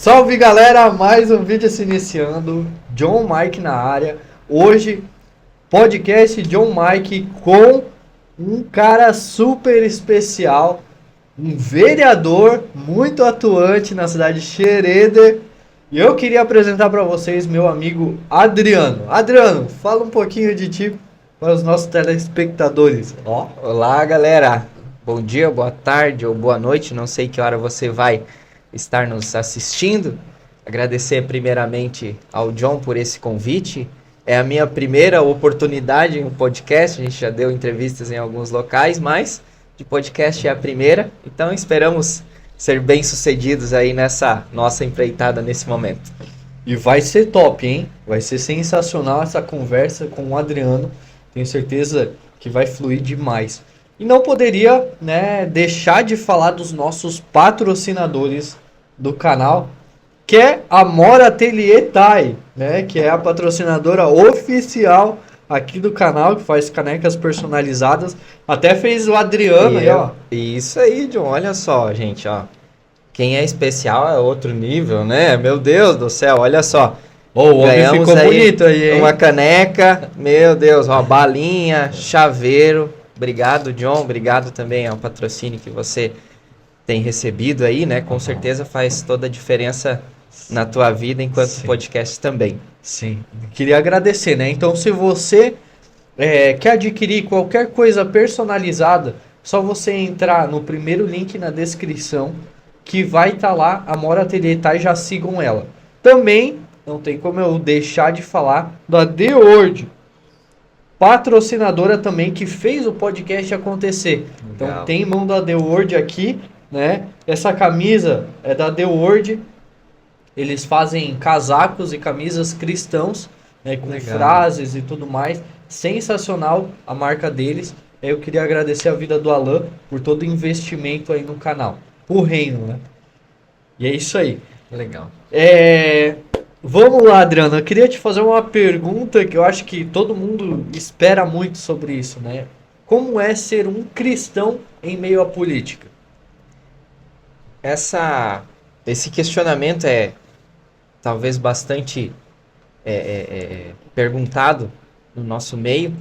Salve galera, mais um vídeo se iniciando, John Mike na área. Hoje, podcast John Mike com um cara super especial, um vereador muito atuante na cidade de Xereder. E eu queria apresentar para vocês meu amigo Adriano. Adriano, fala um pouquinho de ti para os nossos telespectadores. Olá galera, bom dia, boa tarde ou boa noite, não sei que hora você vai estar nos assistindo. Agradecer primeiramente ao John por esse convite. É a minha primeira oportunidade em um podcast, a gente já deu entrevistas em alguns locais, mas de podcast é a primeira, então esperamos ser bem-sucedidos aí nessa nossa empreitada nesse momento. E vai ser top, hein? Vai ser sensacional essa conversa com o Adriano. Tenho certeza que vai fluir demais. E não poderia, deixar de falar dos nossos patrocinadores do canal, que é a Mora Atelier Thai, que é a patrocinadora oficial aqui do canal, que faz canecas personalizadas. Até fez o Adriano aí, ó. Isso aí, John, olha só, gente, ó. Quem é especial é outro nível, né? Meu Deus do céu, olha só. O homem ficou bonito aí, hein? Uma caneca, meu Deus, ó, balinha, chaveiro. Obrigado, John, obrigado também ao patrocínio que você tem recebido aí, né? Com certeza faz toda a diferença na tua vida enquanto podcast também. Sim, queria agradecer, né? Então, se você quer adquirir qualquer coisa personalizada, só você entrar no primeiro link na descrição, que vai estar lá a Mora Atelier Thai, já sigam ela. Também, não tem como eu deixar de falar da The Word, patrocinadora também, que fez o podcast acontecer. Legal. Então, tem mão da The Word aqui, né? Essa camisa é da The Word. Eles fazem casacos e camisas cristãos, né, com frases e tudo mais. Sensacional a marca deles. Eu queria agradecer a vida do Alan por todo o investimento aí no canal. O reino, né? E é isso aí. Legal. Vamos lá, Adriano. Eu queria te fazer uma pergunta que eu acho que todo mundo espera muito sobre isso, né? Como é ser um cristão em meio à política? Esse questionamento é talvez bastante perguntado no nosso meio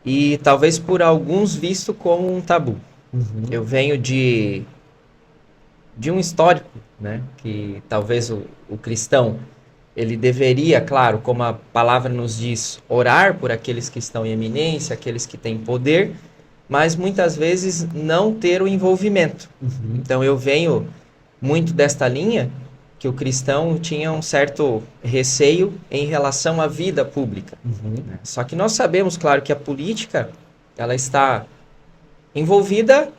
e talvez por alguns visto como um tabu. Uhum. Eu venho de um histórico, né, que talvez o cristão ele deveria, claro, como a palavra nos diz, orar por aqueles que estão em eminência, aqueles que têm poder, mas muitas vezes não ter o envolvimento. Uhum. Então eu venho muito desta linha que o cristão tinha um certo receio em relação à vida pública. Uhum. Só que nós sabemos, claro, que a política ela está envolvida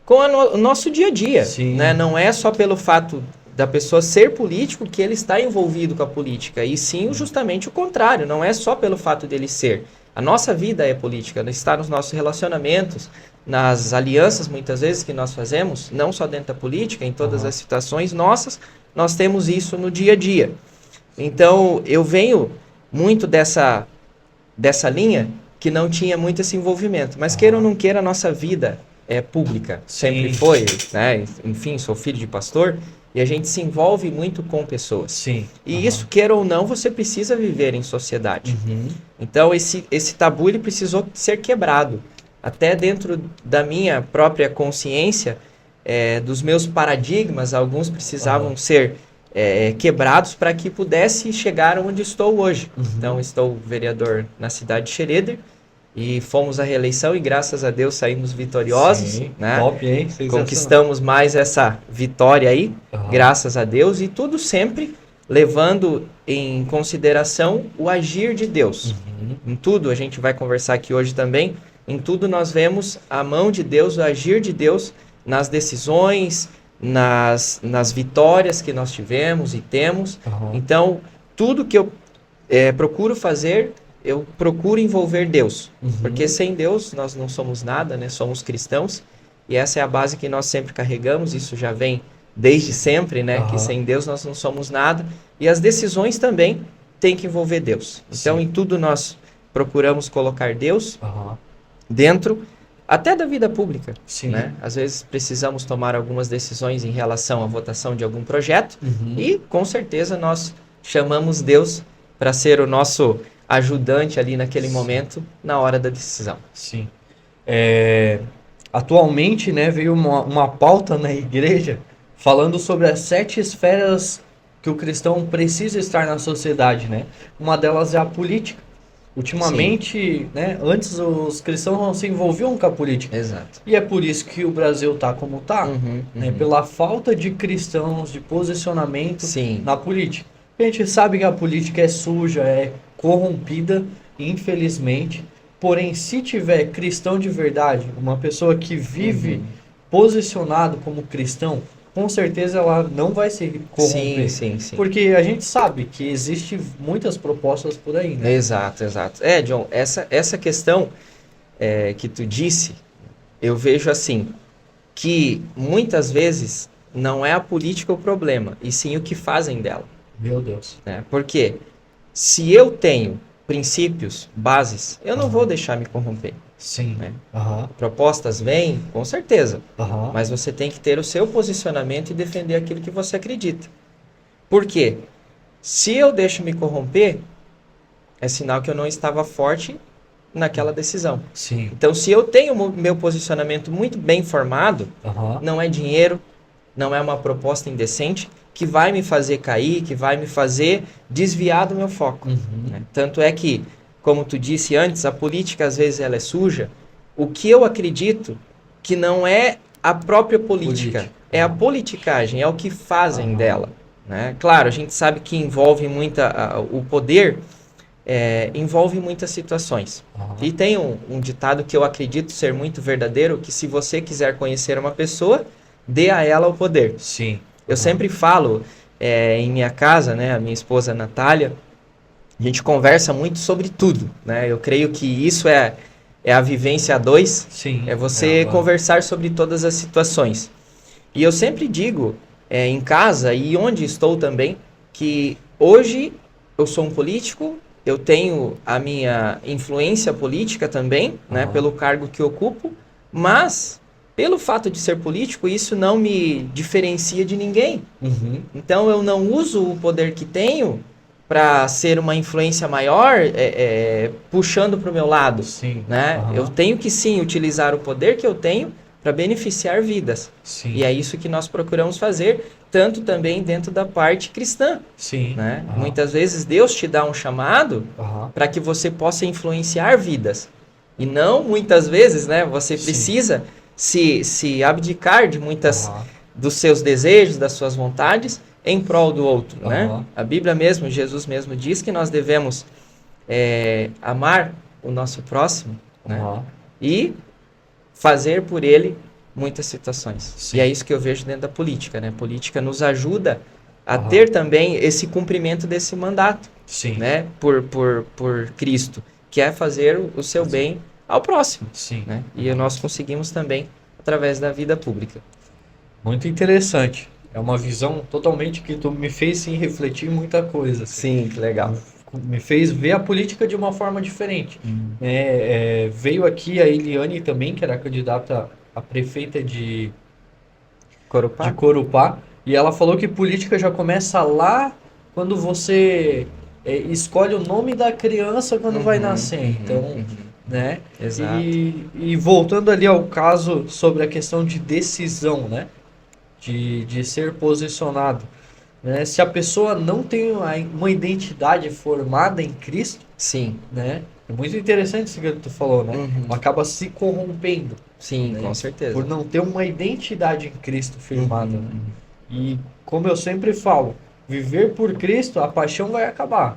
com o nosso dia a dia. Né? Não é só pelo fato da pessoa ser político que ele está envolvido com a política, e sim justamente o contrário, não é só pelo fato dele ser. A nossa vida é política, ela está nos nossos relacionamentos, nas alianças muitas vezes que nós fazemos, não só dentro da política, em todas as situações nossas, nós temos isso no dia a dia. Então, eu venho muito dessa linha que não tinha muito esse envolvimento, mas queira ou não queira, a nossa vida é pública, sempre foi, né? Enfim, sou filho de pastor, e a gente se envolve muito com pessoas. Sim. E isso, queira ou não, você precisa viver em sociedade. Uhum. Então, esse tabu, ele precisou ser quebrado. Até dentro da minha própria consciência, dos meus paradigmas, alguns precisavam ser quebrados para que pudesse chegar onde estou hoje. Uhum. Então, estou vereador na cidade de Xereder, e fomos à reeleição e graças a Deus saímos vitoriosos. Sim, né? Top, hein? Conquistamos mais essa vitória aí, graças a Deus, e tudo sempre levando em consideração o agir de Deus. Uhum. Em tudo, a gente vai conversar aqui hoje também, em tudo nós vemos a mão de Deus, o agir de Deus nas decisões, nas vitórias que nós tivemos e temos. Uhum. Então, tudo que eu procuro fazer, eu procuro envolver Deus, porque sem Deus nós não somos nada, né? Somos cristãos, e essa é a base que nós sempre carregamos, isso já vem desde sempre, né? Que sem Deus nós não somos nada, e as decisões também têm que envolver Deus. Então, em tudo nós procuramos colocar Deus dentro, até da vida pública, Sim. né? Às vezes precisamos tomar algumas decisões em relação à votação de algum projeto e, com certeza, nós chamamos Deus para ser o nosso ajudante ali naquele momento, na hora da decisão. Sim. Atualmente, né, veio uma pauta na igreja falando sobre as 7 esferas que o cristão precisa estar na sociedade, né? Uma delas é a política. Ultimamente, né, antes os cristãos não se envolviam com a política. Exato. E é por isso que o Brasil tá como tá, né? Pela falta de cristãos, de posicionamento Sim. na política. A gente sabe que a política é suja, é corrompida, infelizmente. Porém, se tiver cristão de verdade, uma pessoa que vive posicionado como cristão, com certeza ela não vai se corromper. Sim, sim. Porque a gente sabe que existe muitas propostas por aí, né? Exato. John, essa questão que tu disse, eu vejo assim, que muitas vezes não é a política o problema, e sim o que fazem dela. Meu Deus. Né? Porque se eu tenho princípios, bases, eu não vou deixar me corromper. Sim. Né? Propostas vêm, com certeza, mas você tem que ter o seu posicionamento e defender aquilo que você acredita. Por quê? Se eu deixo me corromper, é sinal que eu não estava forte naquela decisão. Sim. Então, se eu tenho meu posicionamento muito bem formado, não é dinheiro, não é uma proposta indecente que vai me fazer cair, que vai me fazer desviar do meu foco. Né? Tanto é que, como tu disse antes, a política às vezes ela é suja. O que eu acredito que não é a própria política. É a politicagem, é o que fazem dela. Né? Claro, a gente sabe que envolve o poder envolve muitas situações. E tem um ditado que eu acredito ser muito verdadeiro, que se você quiser conhecer uma pessoa, dê a ela o poder. Sim. Eu sempre falo em minha casa, né, a minha esposa Natália, a gente conversa muito sobre tudo, né? Eu creio que isso é a vivência a dois. Sim. É você conversar sobre todas as situações. E eu sempre digo, em casa e onde estou também, que hoje eu sou um político, eu tenho a minha influência política também, né, pelo cargo que ocupo, mas pelo fato de ser político, isso não me diferencia de ninguém. Então eu não uso o poder que tenho para ser uma influência maior, puxando para o meu lado. Sim. Né? Eu tenho que sim utilizar o poder que eu tenho para beneficiar vidas. Sim. E é isso que nós procuramos fazer, tanto também dentro da parte cristã. Sim. Né? Muitas vezes Deus te dá um chamado para que você possa influenciar vidas. E não muitas vezes, né, você precisa se abdicar de muitas dos seus desejos, das suas vontades, em prol do outro. Né? A Bíblia mesmo, Jesus mesmo diz que nós devemos amar o nosso próximo, né? E fazer por ele muitas situações. Sim. E é isso que eu vejo dentro da política. Né? A política nos ajuda a ter também esse cumprimento desse mandato. Sim. Né? Por Cristo, que é fazer o seu bem ao próximo. Sim. Né? E nós conseguimos também através da vida pública. Muito interessante. É uma visão totalmente que tu me fez sim refletir muita coisa. Assim. Sim, que legal. Me fez ver a política de uma forma diferente. Veio aqui a Eliane também, que era candidata a prefeita de Corupá, e ela falou que política já começa lá quando você escolhe o nome da criança quando vai nascer. Então, né? Exato. E voltando ali ao caso sobre a questão de decisão, né? De ser posicionado. Né? Se a pessoa não tem uma identidade formada em Cristo, sim, né? É muito interessante isso que tu falou, né? Ela acaba se corrompendo. Sim, né? com certeza. Por não ter uma identidade em Cristo firmada. Né? E como eu sempre falo, viver por Cristo, a paixão vai acabar.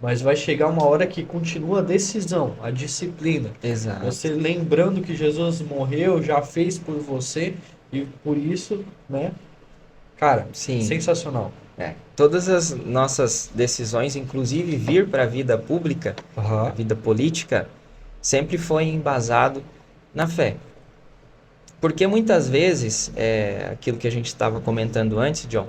Mas vai chegar uma hora que continua a decisão, a disciplina. Exato. Você lembrando que Jesus morreu, já fez por você, e por isso, né? Cara, sim, sensacional. Todas as nossas decisões, inclusive vir para a vida pública, a vida política, sempre foi embasado na fé. Porque muitas vezes, aquilo que a gente estava comentando antes, John,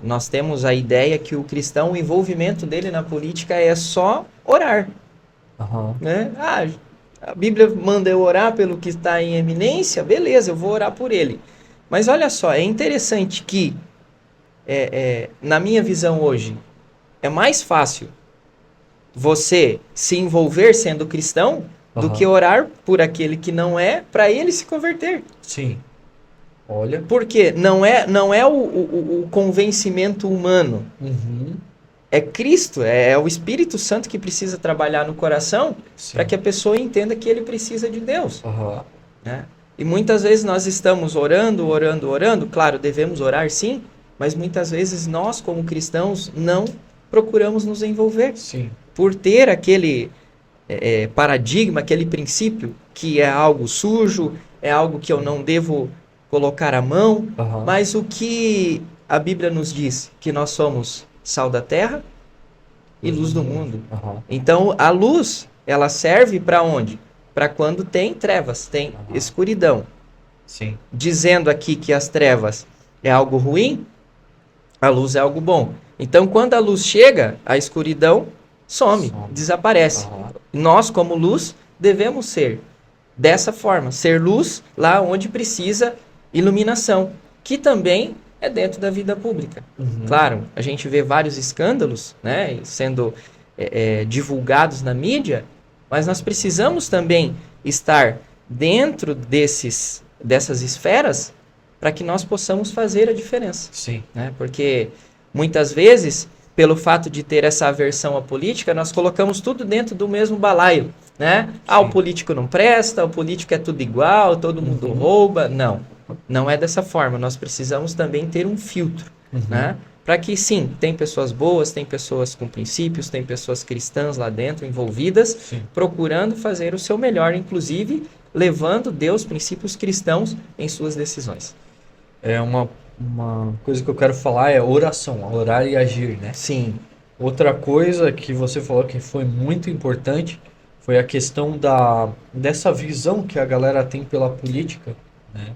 nós temos a ideia que o cristão, o envolvimento dele na política é só orar. Né? A Bíblia manda eu orar pelo que está em eminência, beleza, eu vou orar por ele. Mas olha só, é interessante que, na minha visão hoje, é mais fácil você se envolver sendo cristão do que orar por aquele que não é, para ele se converter. Sim. Olha. Porque não é o convencimento humano. É Cristo, é o Espírito Santo que precisa trabalhar no coração para que a pessoa entenda que ele precisa de Deus. Né? E muitas vezes nós estamos orando. Claro, devemos orar sim, mas muitas vezes nós, como cristãos, não procuramos nos envolver. Sim. Por ter aquele paradigma, aquele princípio que é algo sujo, é algo que eu não devo colocar a mão, mas o que a Bíblia nos diz? Que nós somos sal da terra e luz do mundo. Então, a luz, ela serve para onde? Para quando tem trevas, tem escuridão. Sim. Dizendo aqui que as trevas é algo ruim, a luz é algo bom. Então, quando a luz chega, a escuridão some. Desaparece. Nós, como luz, devemos ser dessa forma, ser luz lá onde precisa iluminação, que também é dentro da vida pública. Claro, a gente vê vários escândalos, né, sendo divulgados na mídia, mas nós precisamos também estar dentro dessas esferas para que nós possamos fazer a diferença. Sim. Né? Porque muitas vezes, pelo fato de ter essa aversão à política, nós colocamos tudo dentro do mesmo balaio. Né? O político não presta, o político é tudo igual, todo mundo rouba. Não é dessa forma. Nós precisamos também ter um filtro, né? Para que, sim, tem pessoas boas, tem pessoas com princípios, tem pessoas cristãs lá dentro, envolvidas, procurando fazer o seu melhor, inclusive levando Deus, princípios cristãos, em suas decisões. Uma coisa que eu quero falar é oração, orar e agir, né? Sim. Outra coisa que você falou que foi muito importante foi a questão dessa visão que a galera tem pela política, né?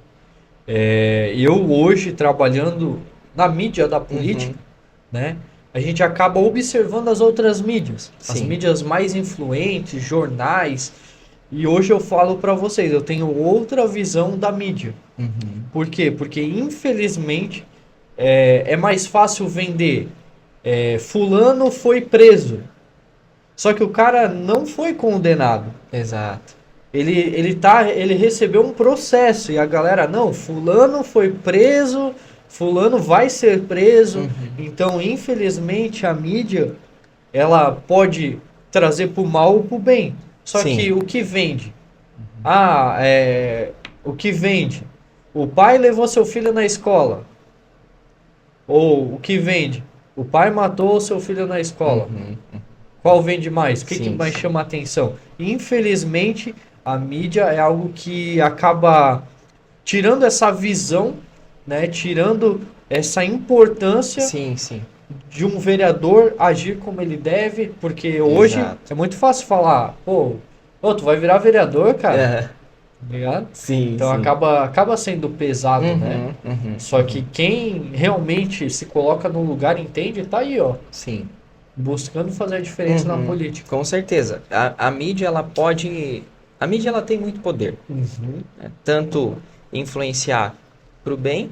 Eu hoje, trabalhando na mídia da política, né, a gente acaba observando as outras mídias, as mídias mais influentes, jornais, e hoje eu falo para vocês, eu tenho outra visão da mídia. Por quê? Porque infelizmente é mais fácil vender fulano foi preso, só que o cara não foi condenado. Exato. Ele recebeu um processo e a galera, não, fulano foi preso, fulano vai ser preso. Então, infelizmente, a mídia, ela pode trazer pro mal ou pro bem. Só que o que vende? O que vende? O pai levou seu filho na escola. Ou o que vende? O pai matou seu filho na escola. Qual vende mais? O que mais chama a atenção? Infelizmente, a mídia é algo que acaba tirando essa visão, né? Tirando essa importância de um vereador agir como ele deve, porque hoje é muito fácil falar, pô, tu vai virar vereador, cara. Ligado? Então acaba sendo pesado, né? Só que quem realmente se coloca no lugar entende, tá aí, ó. Buscando fazer a diferença na política. Com certeza. A mídia, a mídia, ela tem muito poder. Né? Tanto influenciar para o bem,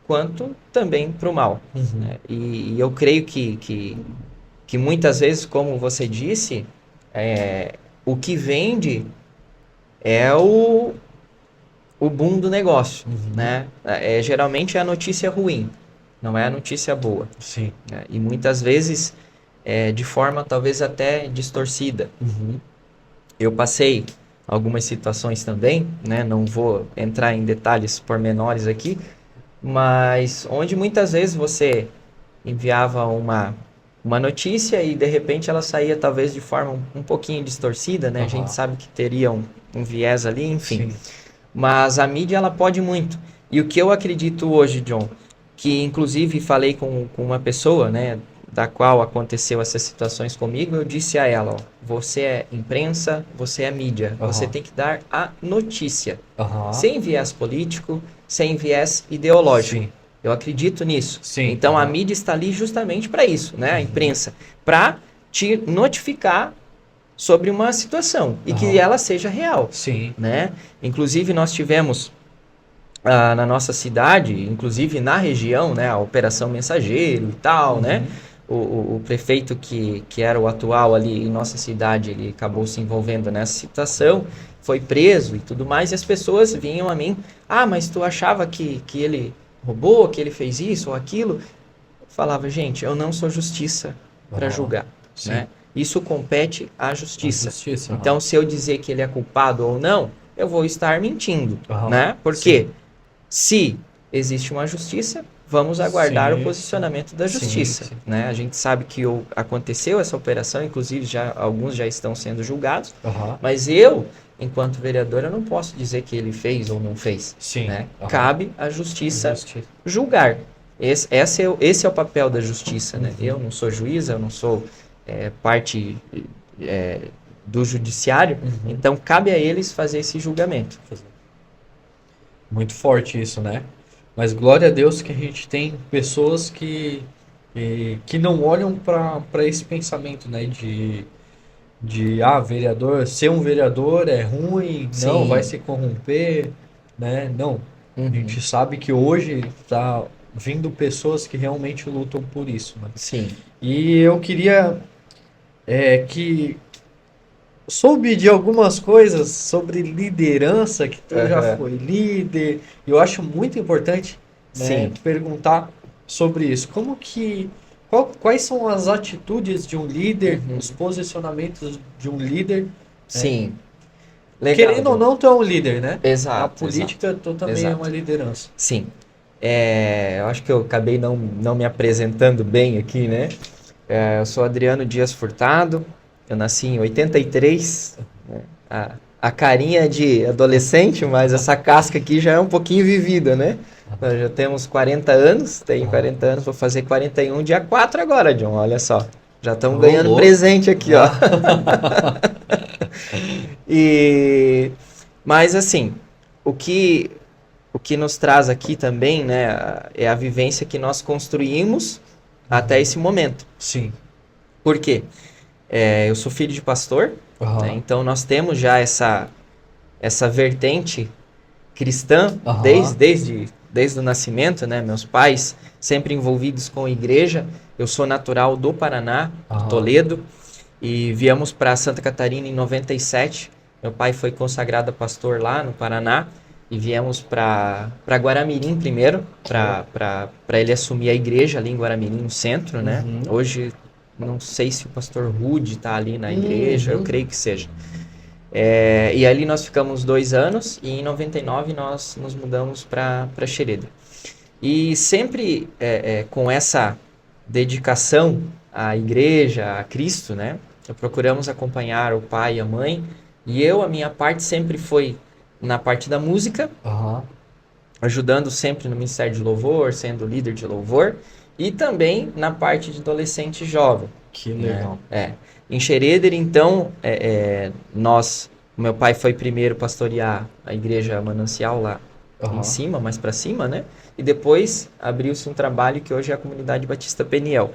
quanto também para o mal. Né? E eu creio que muitas vezes, como você disse, o que vende é o boom do negócio. Né? Geralmente é a notícia ruim, não é a notícia boa. Né? E muitas vezes de forma talvez até distorcida. Eu passei algumas situações também, né? Não vou entrar em detalhes pormenores aqui, mas onde muitas vezes você enviava uma notícia e de repente ela saía talvez de forma um pouquinho distorcida, né? A gente sabe que teria um viés ali, enfim. Mas a mídia, ela pode muito. E o que eu acredito hoje, John, que inclusive falei com uma pessoa, né, da qual aconteceu essas situações comigo, eu disse a ela, ó, você é imprensa, você é mídia, você tem que dar a notícia, sem viés político, sem viés ideológico. Eu acredito nisso. Então a mídia está ali justamente para isso, né, a imprensa, para te notificar sobre uma situação e que ela seja real, Sim. né? Inclusive nós tivemos na nossa cidade, inclusive na região, né, a Operação Mensageiro e tal, né? O prefeito que era o atual ali em nossa cidade, ele acabou se envolvendo nessa situação, foi preso e tudo mais, e as pessoas vinham a mim, mas tu achava que ele roubou, que ele fez isso ou aquilo? Eu falava, gente, eu não sou justiça para julgar, né? Isso compete à justiça. Então, se eu dizer que ele é culpado ou não, eu vou estar mentindo, né? Porque se existe uma justiça, vamos aguardar o posicionamento da justiça, né? A gente sabe que aconteceu essa operação, inclusive alguns já estão sendo julgados, mas eu, enquanto vereador, eu não posso dizer que ele fez ou não fez, né? Cabe à justiça julgar. Esse é o papel da justiça, né? Eu não sou juiz, eu não sou parte do judiciário, então cabe a eles fazer esse julgamento. Muito forte isso, né? Mas glória a Deus que a gente tem pessoas que não olham para esse pensamento, né? Vereador, ser um vereador é ruim, não, vai se corromper, né? Não. A gente sabe que hoje tá vindo pessoas que realmente lutam por isso, né? Sim. E eu queria que soube de algumas coisas sobre liderança, que tu já foi líder. Eu acho muito importante, né, perguntar sobre isso. Quais são as atitudes de um líder, os posicionamentos de um líder? Sim. Legal. Querendo ou não, tu é um líder, né? Exato. Na política, tu também é uma liderança. Sim. Eu acho que eu acabei não me apresentando bem aqui, né? Eu sou Adriano Dias Furtado. Eu nasci em 83, né? A carinha de adolescente, mas essa casca aqui já é um pouquinho vivida, né? Nós já temos 40 anos, tenho 40 anos, vou fazer 41 dia 4 agora, John, olha só. Já estamos ganhando presente aqui, ó. Mas assim, o que nos traz aqui também, né, é a vivência que nós construímos até esse momento. Sim. Por quê? Eu sou filho de pastor, né? Então nós temos já essa vertente cristã desde o nascimento, né? Meus pais sempre envolvidos com a igreja. Eu sou natural do Paraná, de Toledo, e viemos para Santa Catarina em 97. Meu pai foi consagrado a pastor lá no Paraná e viemos para Guaramirim primeiro, para ele assumir a igreja ali em Guaramirim, no centro, né? Hoje não sei se o pastor Rude está ali na igreja, eu creio que seja. E ali nós ficamos 2 anos e em 99 nós nos mudamos para Xereda. E sempre com essa dedicação à igreja, a Cristo, né? Procuramos acompanhar o pai e a mãe. E a minha parte sempre foi na parte da música, ajudando sempre no Ministério de Louvor, sendo líder de louvor. E também na parte de adolescente e jovem. Que legal. Em Xereder, então, meu pai foi primeiro pastorear a igreja Manancial lá em cima, mais para cima, né? E depois abriu-se um trabalho que hoje é a Comunidade Batista Peniel.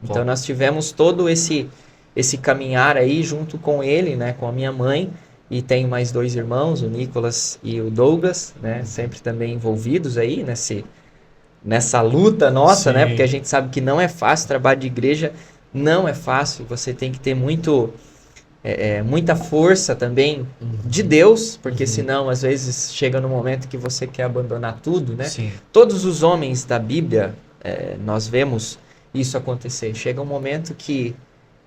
Então nós tivemos todo esse caminhar aí junto com ele, né? Com a minha mãe. E tenho mais 2 irmãos, o Nicolas e o Douglas, né? Sempre também envolvidos aí nessa luta nossa, né? Porque a gente sabe que não é fácil, trabalho de igreja não é fácil, você tem que ter muita força também de Deus, porque senão às vezes chega no momento que você quer abandonar tudo, né? Todos os homens da Bíblia, nós vemos isso acontecer. Chega um momento que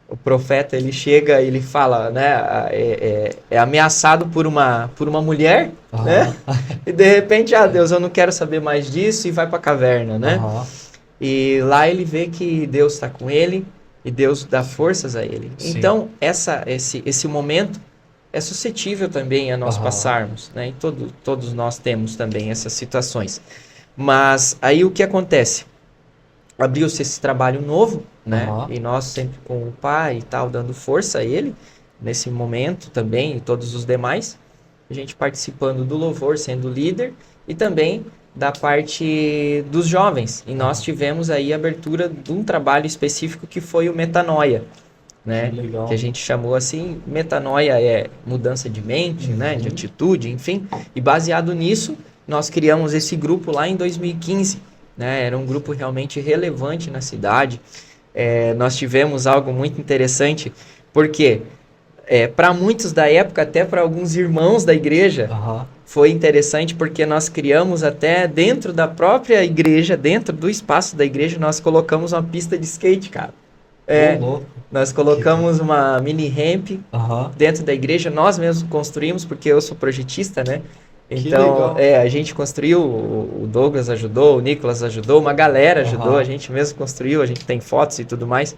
o profeta, ele chega e ele fala, né? É ameaçado por uma mulher, né? E de repente, Deus, eu não quero saber mais disso, e vai para a caverna, né? E lá ele vê que Deus está com ele e Deus dá forças a ele. Então, esse momento é suscetível também a nós passarmos, né? E todos nós temos também essas situações. Mas aí o que acontece? Abriu-se esse trabalho novo, né? E nós sempre com o pai e tal, dando força a ele, nesse momento também, e todos os demais, a gente participando do louvor, sendo líder, e também da parte dos jovens. E nós tivemos aí a abertura de um trabalho específico que foi o Metanoia, né? Que legal. Que a gente chamou assim, metanoia é mudança de mente, né? De atitude, enfim. E baseado nisso, nós criamos esse grupo lá em 2015, né? Era um grupo realmente relevante na cidade. Nós tivemos algo muito interessante, porque para muitos da época, até para alguns irmãos da igreja, foi interessante porque nós criamos até dentro da própria igreja, dentro do espaço da igreja, nós colocamos uma pista de skate, cara. Nós colocamos uma mini ramp dentro da igreja, nós mesmos construímos, porque eu sou projetista, né? Então, a gente construiu, o Douglas ajudou, o Nicolas ajudou, uma galera ajudou, a gente mesmo construiu, a gente tem fotos e tudo mais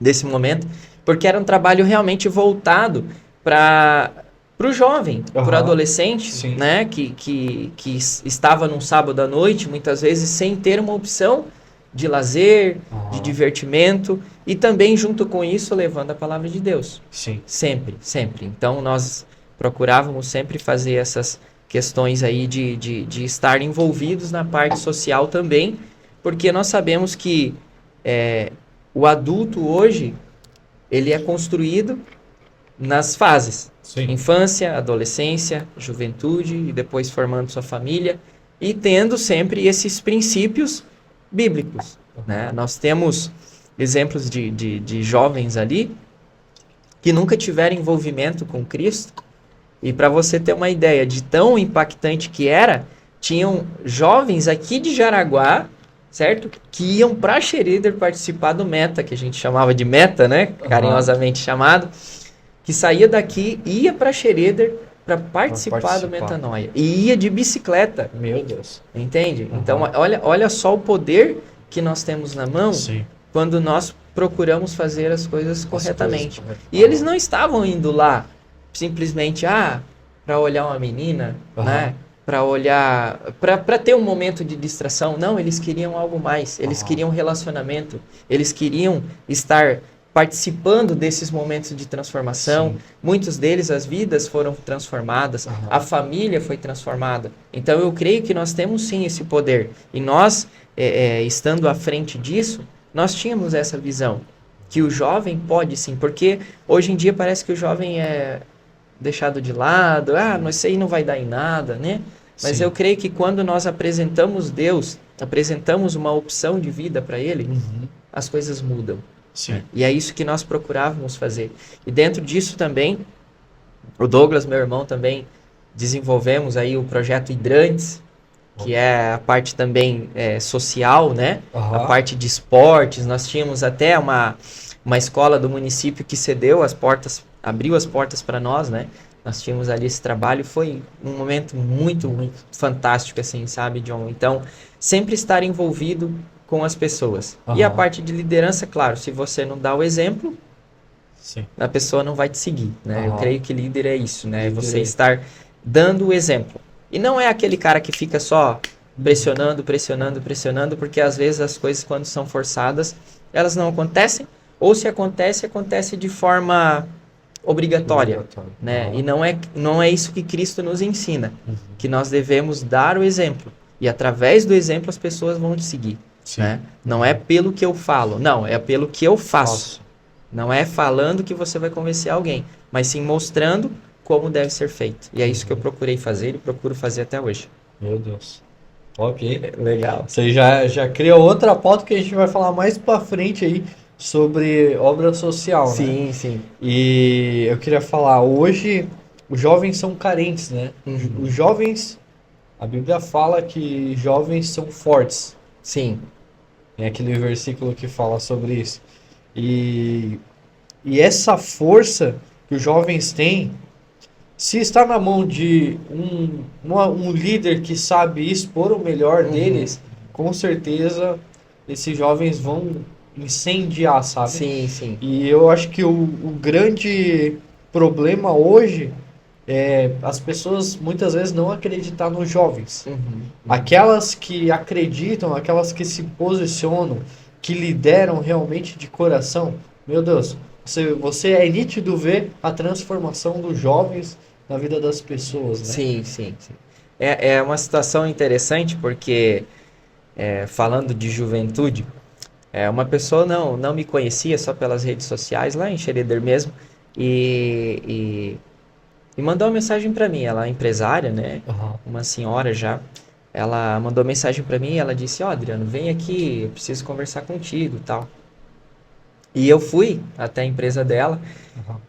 desse momento, porque era um trabalho realmente voltado para o jovem, para o adolescente, né? Que estava num sábado à noite, muitas vezes, sem ter uma opção de lazer, de divertimento, e também junto com isso levando a palavra de Deus. Sim. Sempre, sempre. Então nós procurávamos sempre fazer essas questões aí de estar envolvidos na parte social também, porque nós sabemos que o adulto hoje, ele é construído nas fases. Sim. Infância, adolescência, juventude, e depois formando sua família, e tendo sempre esses princípios bíblicos, né? Nós temos exemplos de jovens ali que nunca tiveram envolvimento com Cristo, e para você ter uma ideia de tão impactante que era, tinham jovens aqui de Jaraguá, certo? Que iam para Xereder participar do Meta, que a gente chamava de Meta, né? Carinhosamente chamado, que saía daqui, ia para Xereder para participar do Metanoia. E ia de bicicleta. Meu Deus. Entende? Então, olha só o poder que nós temos na mão quando nós procuramos fazer as coisas corretamente. E eles não estavam indo lá simplesmente para olhar uma menina, né? Para olhar, para ter um momento de distração. Não, eles queriam algo mais. Eles queriam relacionamento. Eles queriam estar participando desses momentos de transformação. Muitos deles, as vidas foram transformadas, a família foi transformada. Então eu creio que nós temos sim esse poder. E nós, estando à frente disso, nós tínhamos essa visão, que o jovem pode sim, porque hoje em dia parece que o jovem é deixado de lado, isso aí não vai dar em nada, né? Mas eu creio que quando nós apresentamos Deus, apresentamos uma opção de vida para Ele, as coisas mudam. Sim. E é isso que nós procurávamos fazer. E dentro disso também, o Douglas, meu irmão, também desenvolvemos aí o projeto Hidrantes, que é a parte também social, né? A parte de esportes. Nós tínhamos até uma escola do município que cedeu as portas, abriu as portas para nós, né? Nós tínhamos ali esse trabalho, foi um momento muito, muito fantástico, assim, sabe, John? Então, sempre estar envolvido com as pessoas. E a parte de liderança, claro, se você não dá o exemplo, a pessoa não vai te seguir, né? Eu creio que líder é isso, né? Você estar dando o exemplo. E não é aquele cara que fica só pressionando, pressionando, pressionando, porque às vezes as coisas, quando são forçadas, elas não acontecem, ou se acontece, acontece de forma obrigatória, né? E não é isso que Cristo nos ensina, que nós devemos dar o exemplo. E através do exemplo as pessoas vão te seguir. Né? Não é pelo que eu falo, não, é pelo que eu faço. Não é falando que você vai convencer alguém, mas sim mostrando como deve ser feito. E é isso que eu procurei fazer e procuro fazer até hoje. Meu Deus. Ok. Legal. Você já cria outra pauta que a gente vai falar mais pra frente aí sobre obra social, sim, né? Sim. E eu queria falar, hoje os jovens são carentes, né? Os jovens, a Bíblia fala que jovens são fortes. Sim. Tem aquele versículo que fala sobre isso. E essa força que os jovens têm, se está na mão de um líder que sabe expor o melhor deles, com certeza esses jovens vão incendiar, sabe? Sim, sim. E eu acho que o grande problema hoje é as pessoas muitas vezes não acreditar nos jovens. Aquelas que acreditam, aquelas que se posicionam, que lideram realmente de coração, meu Deus, você é nítido ver a transformação dos jovens na vida das pessoas, né? Sim, sim, sim. É uma situação interessante porque, falando de juventude, Uma pessoa não me conhecia só pelas redes sociais, lá em Xereder mesmo, e mandou uma mensagem para mim. Ela é empresária, né? Uma senhora já. Ela mandou mensagem para mim e ela disse, Adriano, vem aqui, eu preciso conversar contigo e tal. E eu fui até a empresa dela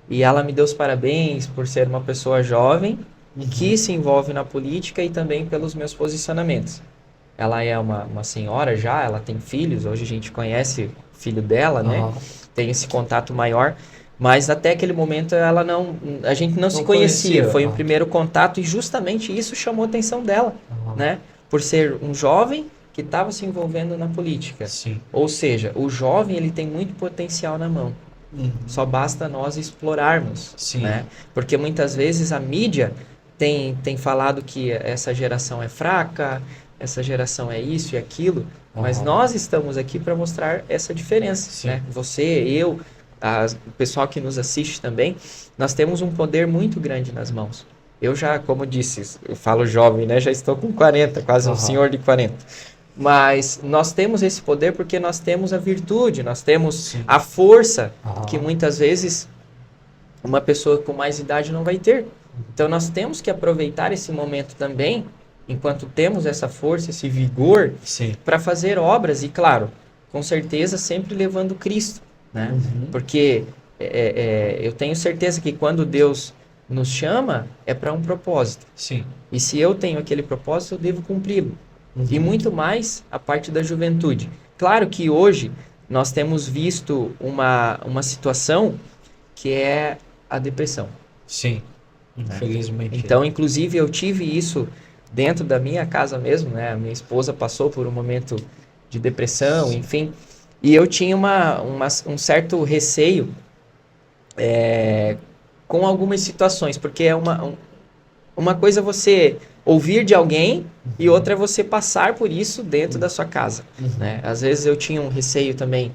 e ela me deu os parabéns por ser uma pessoa jovem que se envolve na política e também pelos meus posicionamentos. Ela é uma senhora já, ela tem filhos, hoje a gente conhece o filho dela, né? Tem esse contato maior, mas até aquele momento a gente não se conhecia. Foi o primeiro contato e justamente isso chamou a atenção dela, né? Por ser um jovem que estava se envolvendo na política. Sim. Ou seja, o jovem ele tem muito potencial na mão. Só basta nós explorarmos, né? Porque muitas vezes a mídia tem falado que essa geração é fraca, essa geração é isso e aquilo, mas nós estamos aqui para mostrar essa diferença, né? Você, eu, o pessoal que nos assiste também, nós temos um poder muito grande nas mãos. Eu já, como disse, eu falo jovem, né? Já estou com 40, quase um senhor de 40. Mas nós temos esse poder porque nós temos a virtude, nós temos a força que muitas vezes uma pessoa com mais idade não vai ter. Então nós temos que aproveitar esse momento também, enquanto temos essa força, esse vigor, para fazer obras. E claro, com certeza sempre levando Cristo, né? Porque eu tenho certeza que quando Deus nos chama, é para um propósito. E se eu tenho aquele propósito, eu devo cumpri-lo. E muito mais a parte da juventude. Claro que hoje nós temos visto uma situação que é a depressão. Infelizmente. Então, inclusive, eu tive isso dentro da minha casa mesmo, né? A minha esposa passou por um momento de depressão, enfim. E eu tinha um certo receio com algumas situações, porque é uma coisa você ouvir de alguém e outra é você passar por isso dentro da sua casa, né? Às vezes eu tinha um receio também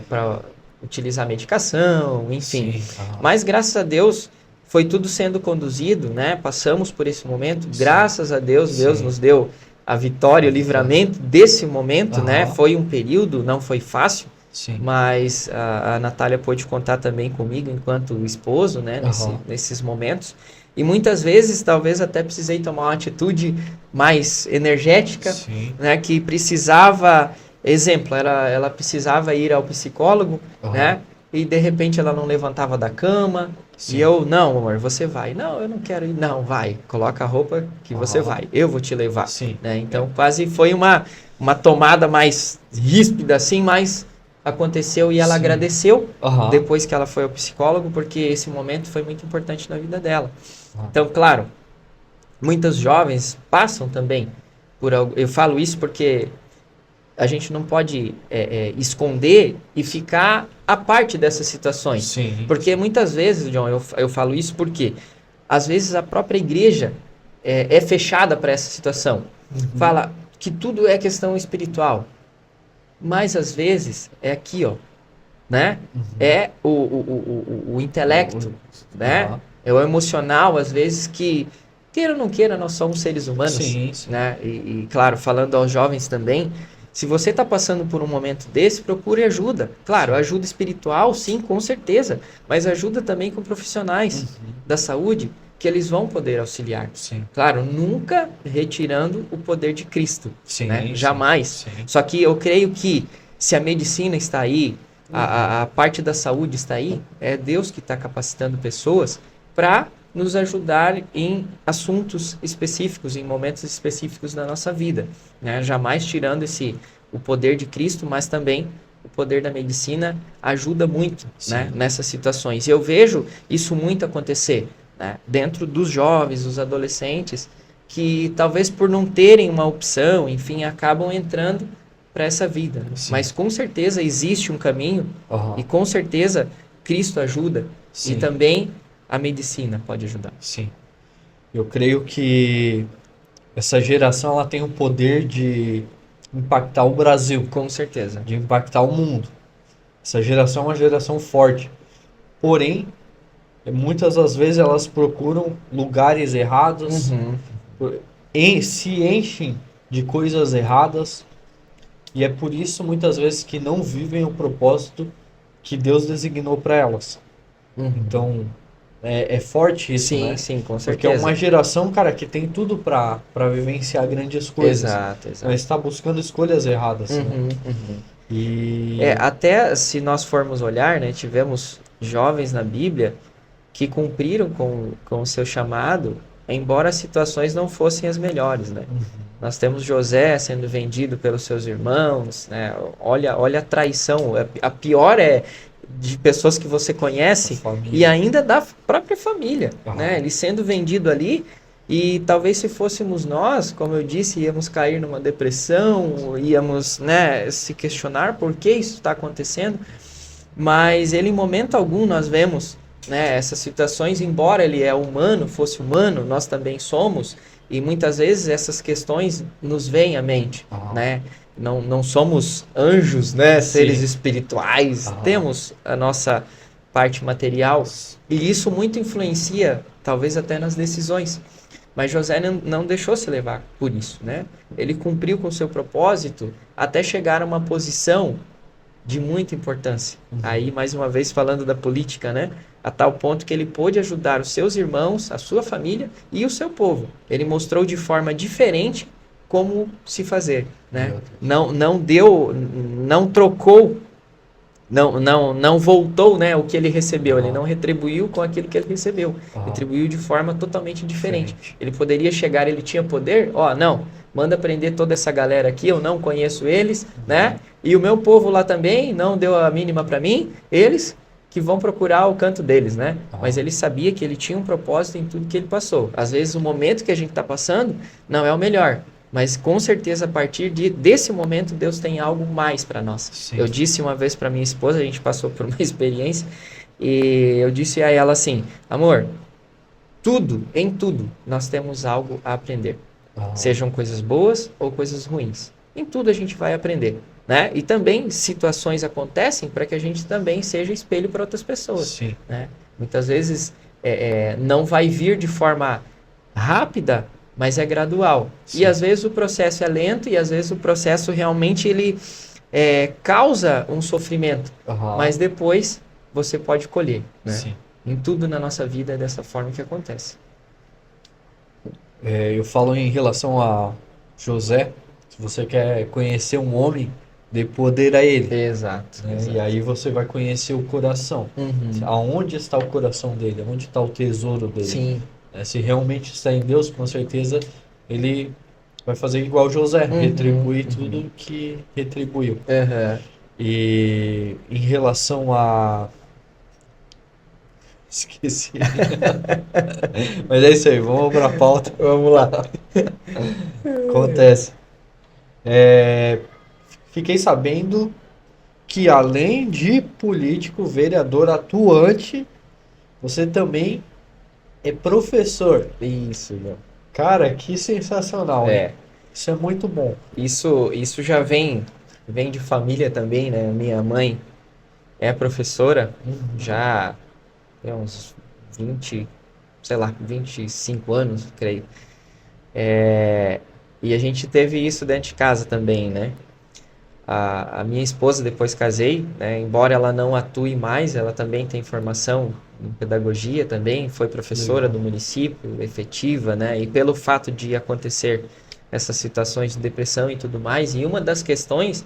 para utilizar medicação, enfim. Mas graças a Deus foi tudo sendo conduzido, né? Passamos por esse momento, graças a Deus, Deus nos deu a vitória, o livramento desse momento, né? Foi um período, não foi fácil, mas a Natália pôde contar também comigo enquanto esposo, né? Nesses momentos. E muitas vezes, talvez até precisei tomar uma atitude mais energética, né? Que precisava, exemplo, ela precisava ir ao psicólogo, né? E de repente ela não levantava da cama. E eu, não, amor, você vai. Não, eu não quero ir. Não, vai. Coloca a roupa que você vai. Eu vou te levar. Né? Então, quase foi uma tomada mais ríspida, assim, mas aconteceu e ela agradeceu depois que ela foi ao psicólogo, porque esse momento foi muito importante na vida dela. Então, claro, muitos jovens passam também por algo. Eu falo isso porque a gente não pode esconder e ficar à parte dessas situações. Porque muitas vezes, John, eu falo isso porque às vezes a própria igreja é fechada para essa situação. Fala que tudo é questão espiritual. Mas às vezes é aqui, ó, né? É o intelecto, né? É o emocional, às vezes, que, queira ou não queira, nós somos seres humanos. Né? E claro, falando aos jovens também, se você está passando por um momento desse, procure ajuda. Claro, ajuda espiritual, sim, com certeza. Mas ajuda também com profissionais da saúde, que eles vão poder auxiliar. Claro, nunca retirando o poder de Cristo. Né? Jamais. Só que eu creio que se a medicina está aí, a parte da saúde está aí, é Deus que está capacitando pessoas para nos ajudar em assuntos específicos, em momentos específicos da nossa vida, né? Jamais tirando o poder de Cristo, mas também o poder da medicina ajuda muito, né? Nessas situações. E eu vejo isso muito acontecer, né? Dentro dos jovens, dos adolescentes, que talvez por não terem uma opção, enfim, acabam entrando para essa vida. Né? Mas com certeza existe um caminho e com certeza Cristo ajuda e também a medicina pode ajudar. Eu creio que essa geração ela tem o poder de impactar o Brasil. Com certeza. De impactar o mundo. Essa geração é uma geração forte. Porém, muitas das vezes elas procuram lugares errados, se enchem de coisas erradas E é por isso, muitas vezes, que não vivem o propósito que Deus designou para elas. Uhum. Então, é forte isso, Sim, né? sim, com Porque é certeza. uma geração, cara, que tem tudo para vivenciar grandes coisas. Exato, exato. Mas está buscando escolhas erradas, né? Uhum, uhum. E... Até se nós formos olhar, né, tivemos jovens na Bíblia que cumpriram com o seu chamado, embora as situações não fossem as melhores, né? Nós temos José sendo vendido pelos seus irmãos, né? Olha a traição, a pior é de pessoas que você conhece e ainda da própria família, né? Ele sendo vendido ali e talvez se fôssemos nós, como eu disse, íamos cair numa depressão, íamos, né, se questionar por que isso está acontecendo, mas ele em momento algum nós vemos, né, essas situações, embora ele é humano, fosse humano, nós também somos, e muitas vezes essas questões nos vêm à mente, né? Não somos anjos, né, seres espirituais, temos a nossa parte material, e isso muito influencia, talvez até nas decisões. Mas José não deixou se levar por isso, né? Ele cumpriu com o seu propósito até chegar a uma posição de muita importância. Aí, mais uma vez, falando da política, né? A tal ponto que ele pôde ajudar os seus irmãos, a sua família e o seu povo. Ele mostrou de forma diferente como se fazer, né? Não deu, não trocou, não voltou, né, o que ele recebeu. Ele não retribuiu com aquilo que ele recebeu. Retribuiu de forma totalmente diferente. Ele poderia chegar, ele tinha poder, não, manda prender toda essa galera aqui, eu não conheço eles, né? E o meu povo lá também não deu a mínima para mim, eles que vão procurar o canto deles, né? Mas ele sabia que ele tinha um propósito em tudo que ele passou. Às vezes o momento que a gente está passando não é o melhor, mas com certeza a partir desse momento Deus tem algo mais para nós. Sim. Eu disse uma vez para minha esposa, a gente passou por uma experiência, e eu disse a ela assim: amor, em tudo nós temos algo a aprender. Sejam coisas boas ou coisas ruins. Em tudo a gente vai aprender, né? E também situações acontecem para que a gente também seja espelho para outras pessoas. Sim. Né? Muitas vezes não vai vir de forma rápida, mas é gradual. Sim. E às vezes o processo é lento e às vezes o processo realmente ele causa um sofrimento. Mas depois você pode colher. Né? Sim. Em tudo na nossa vida é dessa forma que acontece. Eu falo em relação a José, se você quer conhecer um homem, dê poder a ele. Exato. Né? Exato. E aí você vai conhecer o coração. Aonde está o coração dele? Onde está o tesouro dele? Sim. Se realmente está em Deus, com certeza ele vai fazer igual José, retribuir tudo que retribuiu. E em relação a... Esqueci. Mas é isso aí, vamos para a pauta. Vamos lá. Acontece. Fiquei sabendo que além de político, vereador atuante, você também é professor. Isso, meu. Cara, que sensacional, hein? Isso é muito bom. Isso já vem de família também, né? Minha mãe é professora, já tem uns 25 anos, creio. E a gente teve isso dentro de casa também, né? A minha esposa, depois casei, né? Embora ela não atue mais, ela também tem formação em pedagogia também, foi professora do município, efetiva, né? E pelo fato de acontecer essas situações de depressão e tudo mais, e uma das questões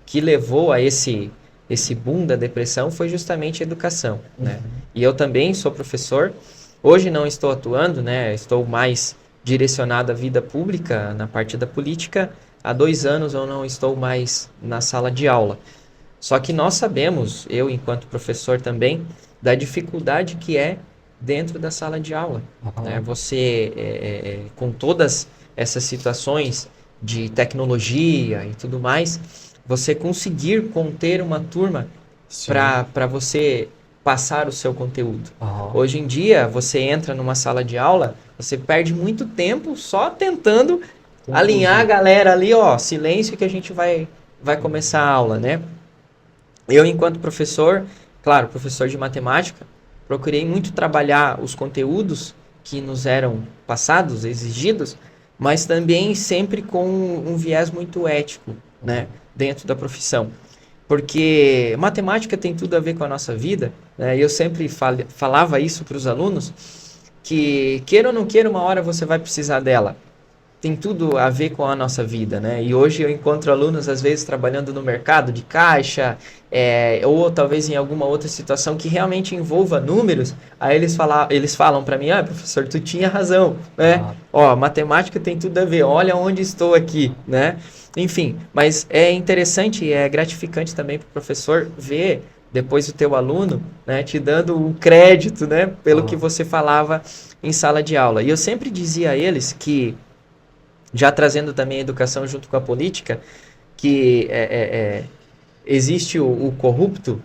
que levou a esse boom da depressão foi justamente a educação, né? E eu também sou professor, hoje não estou atuando, né? Estou mais direcionado à vida pública, na parte da política. Há 2 anos eu não estou mais na sala de aula. Só que nós sabemos, eu enquanto professor também, da dificuldade que é dentro da sala de aula. Né? Você, com todas essas situações de tecnologia e tudo mais, você conseguir conter uma turma para você passar o seu conteúdo. Hoje em dia, você entra numa sala de aula, você perde muito tempo só tentando alinhar a galera ali, silêncio que a gente vai começar a aula, né? Eu, enquanto professor, claro, professor de matemática, procurei muito trabalhar os conteúdos que nos eram passados, exigidos, mas também sempre com um viés muito ético, né, dentro da profissão. Porque matemática tem tudo a ver com a nossa vida, né? Eu sempre falava isso para os alunos, que queira ou não queira, uma hora você vai precisar dela. Tem tudo a ver com a nossa vida, né? E hoje eu encontro alunos, às vezes, trabalhando no mercado de caixa, ou talvez em alguma outra situação que realmente envolva números. Aí eles falam para mim, professor, tu tinha razão, né? Matemática tem tudo a ver, olha onde estou aqui, né? Enfim, mas é interessante e é gratificante também para o professor ver depois o teu aluno, né, te dando o crédito, né, pelo que você falava em sala de aula. E eu sempre dizia a eles que, já trazendo também a educação junto com a política, que existe o corrupto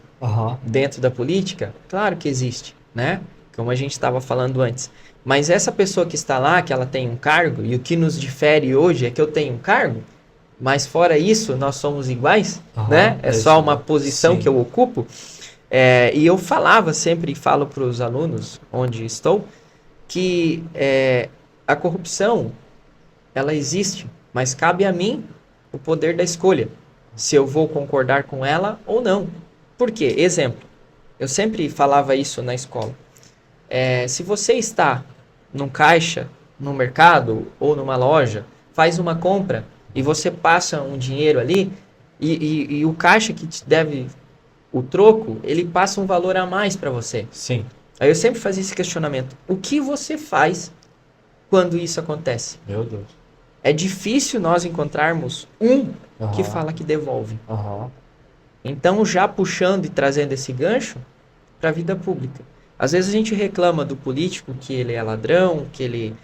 dentro da política. Claro que existe, né? Como a gente estava falando antes. Mas essa pessoa que está lá, que ela tem um cargo, e o que nos difere hoje é que eu tenho um cargo, mas fora isso, nós somos iguais, né? É só uma posição que eu ocupo. E eu falava sempre, e falo para os alunos onde estou, que a corrupção, ela existe, mas cabe a mim o poder da escolha, se eu vou concordar com ela ou não. Por quê? Exemplo, eu sempre falava isso na escola. Se você está num caixa, num mercado ou numa loja, faz uma compra e você passa um dinheiro ali e o caixa que te deve o troco, ele passa um valor a mais para você. Sim. Aí eu sempre fazia esse questionamento. O que você faz quando isso acontece? Meu Deus. É difícil nós encontrarmos que fala que devolve. Então, já puxando e trazendo esse gancho para a vida pública. Às vezes a gente reclama do político que ele é ladrão, que ele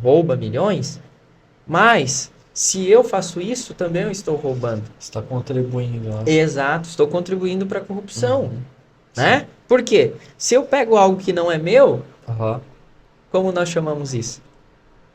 rouba milhões, mas se eu faço isso, também eu estou roubando. Está contribuindo. Né? Exato, estou contribuindo para a corrupção. Né? Por quê? Se eu pego algo que não é meu, como nós chamamos isso?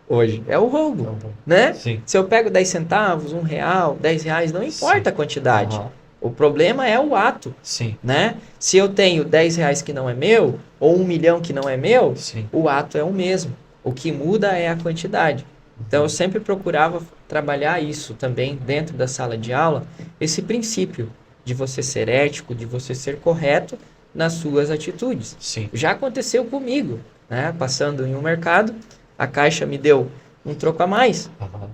Hoje é o roubo, né? Sim. Se eu pego 10 centavos, R$1, R$10, não importa a quantidade. O problema é o ato, né? Se eu tenho R$10 que não é meu, ou 1 milhão que não é meu, o ato é o mesmo. O que muda é a quantidade. Então eu sempre procurava trabalhar isso também dentro da sala de aula, esse princípio de você ser ético, de você ser correto nas suas atitudes. Já aconteceu comigo, né? Passando em um mercado, a caixa me deu um troco a mais.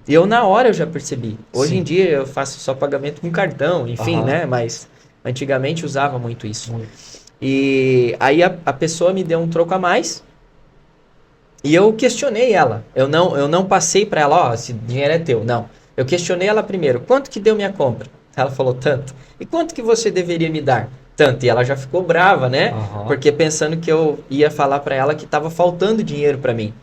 E eu na hora eu já percebi. Hoje em dia eu faço só pagamento com cartão, enfim, né? Mas antigamente usava muito isso. E aí a pessoa me deu um troco a mais e eu questionei ela. Eu não passei para ela, esse dinheiro é teu. Não. Eu questionei ela primeiro. Quanto que deu minha compra? Ela falou tanto. E quanto que você deveria me dar? Tanto. E ela já ficou brava, né? Porque pensando que eu ia falar para ela que estava faltando dinheiro para mim.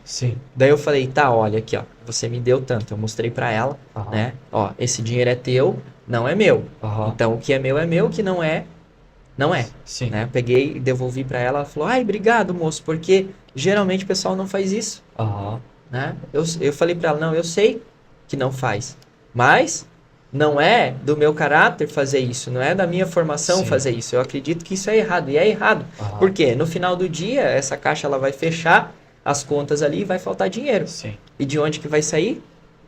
Daí eu falei, tá, olha aqui, ó, você me deu tanto. Eu mostrei para ela, né? Ó, esse dinheiro é teu, não é meu. Então o que é meu, o que não é, não é. Né? Peguei e devolvi para ela. Ela falou, ai, obrigado, moço, porque geralmente o pessoal não faz isso. Né? Eu falei para ela, não, eu sei que não faz, mas não é do meu caráter fazer isso, não é da minha formação fazer isso. Eu acredito que isso é errado, e é errado. Por quê? No final do dia, essa caixa ela vai fechar as contas ali e vai faltar dinheiro. E de onde que vai sair?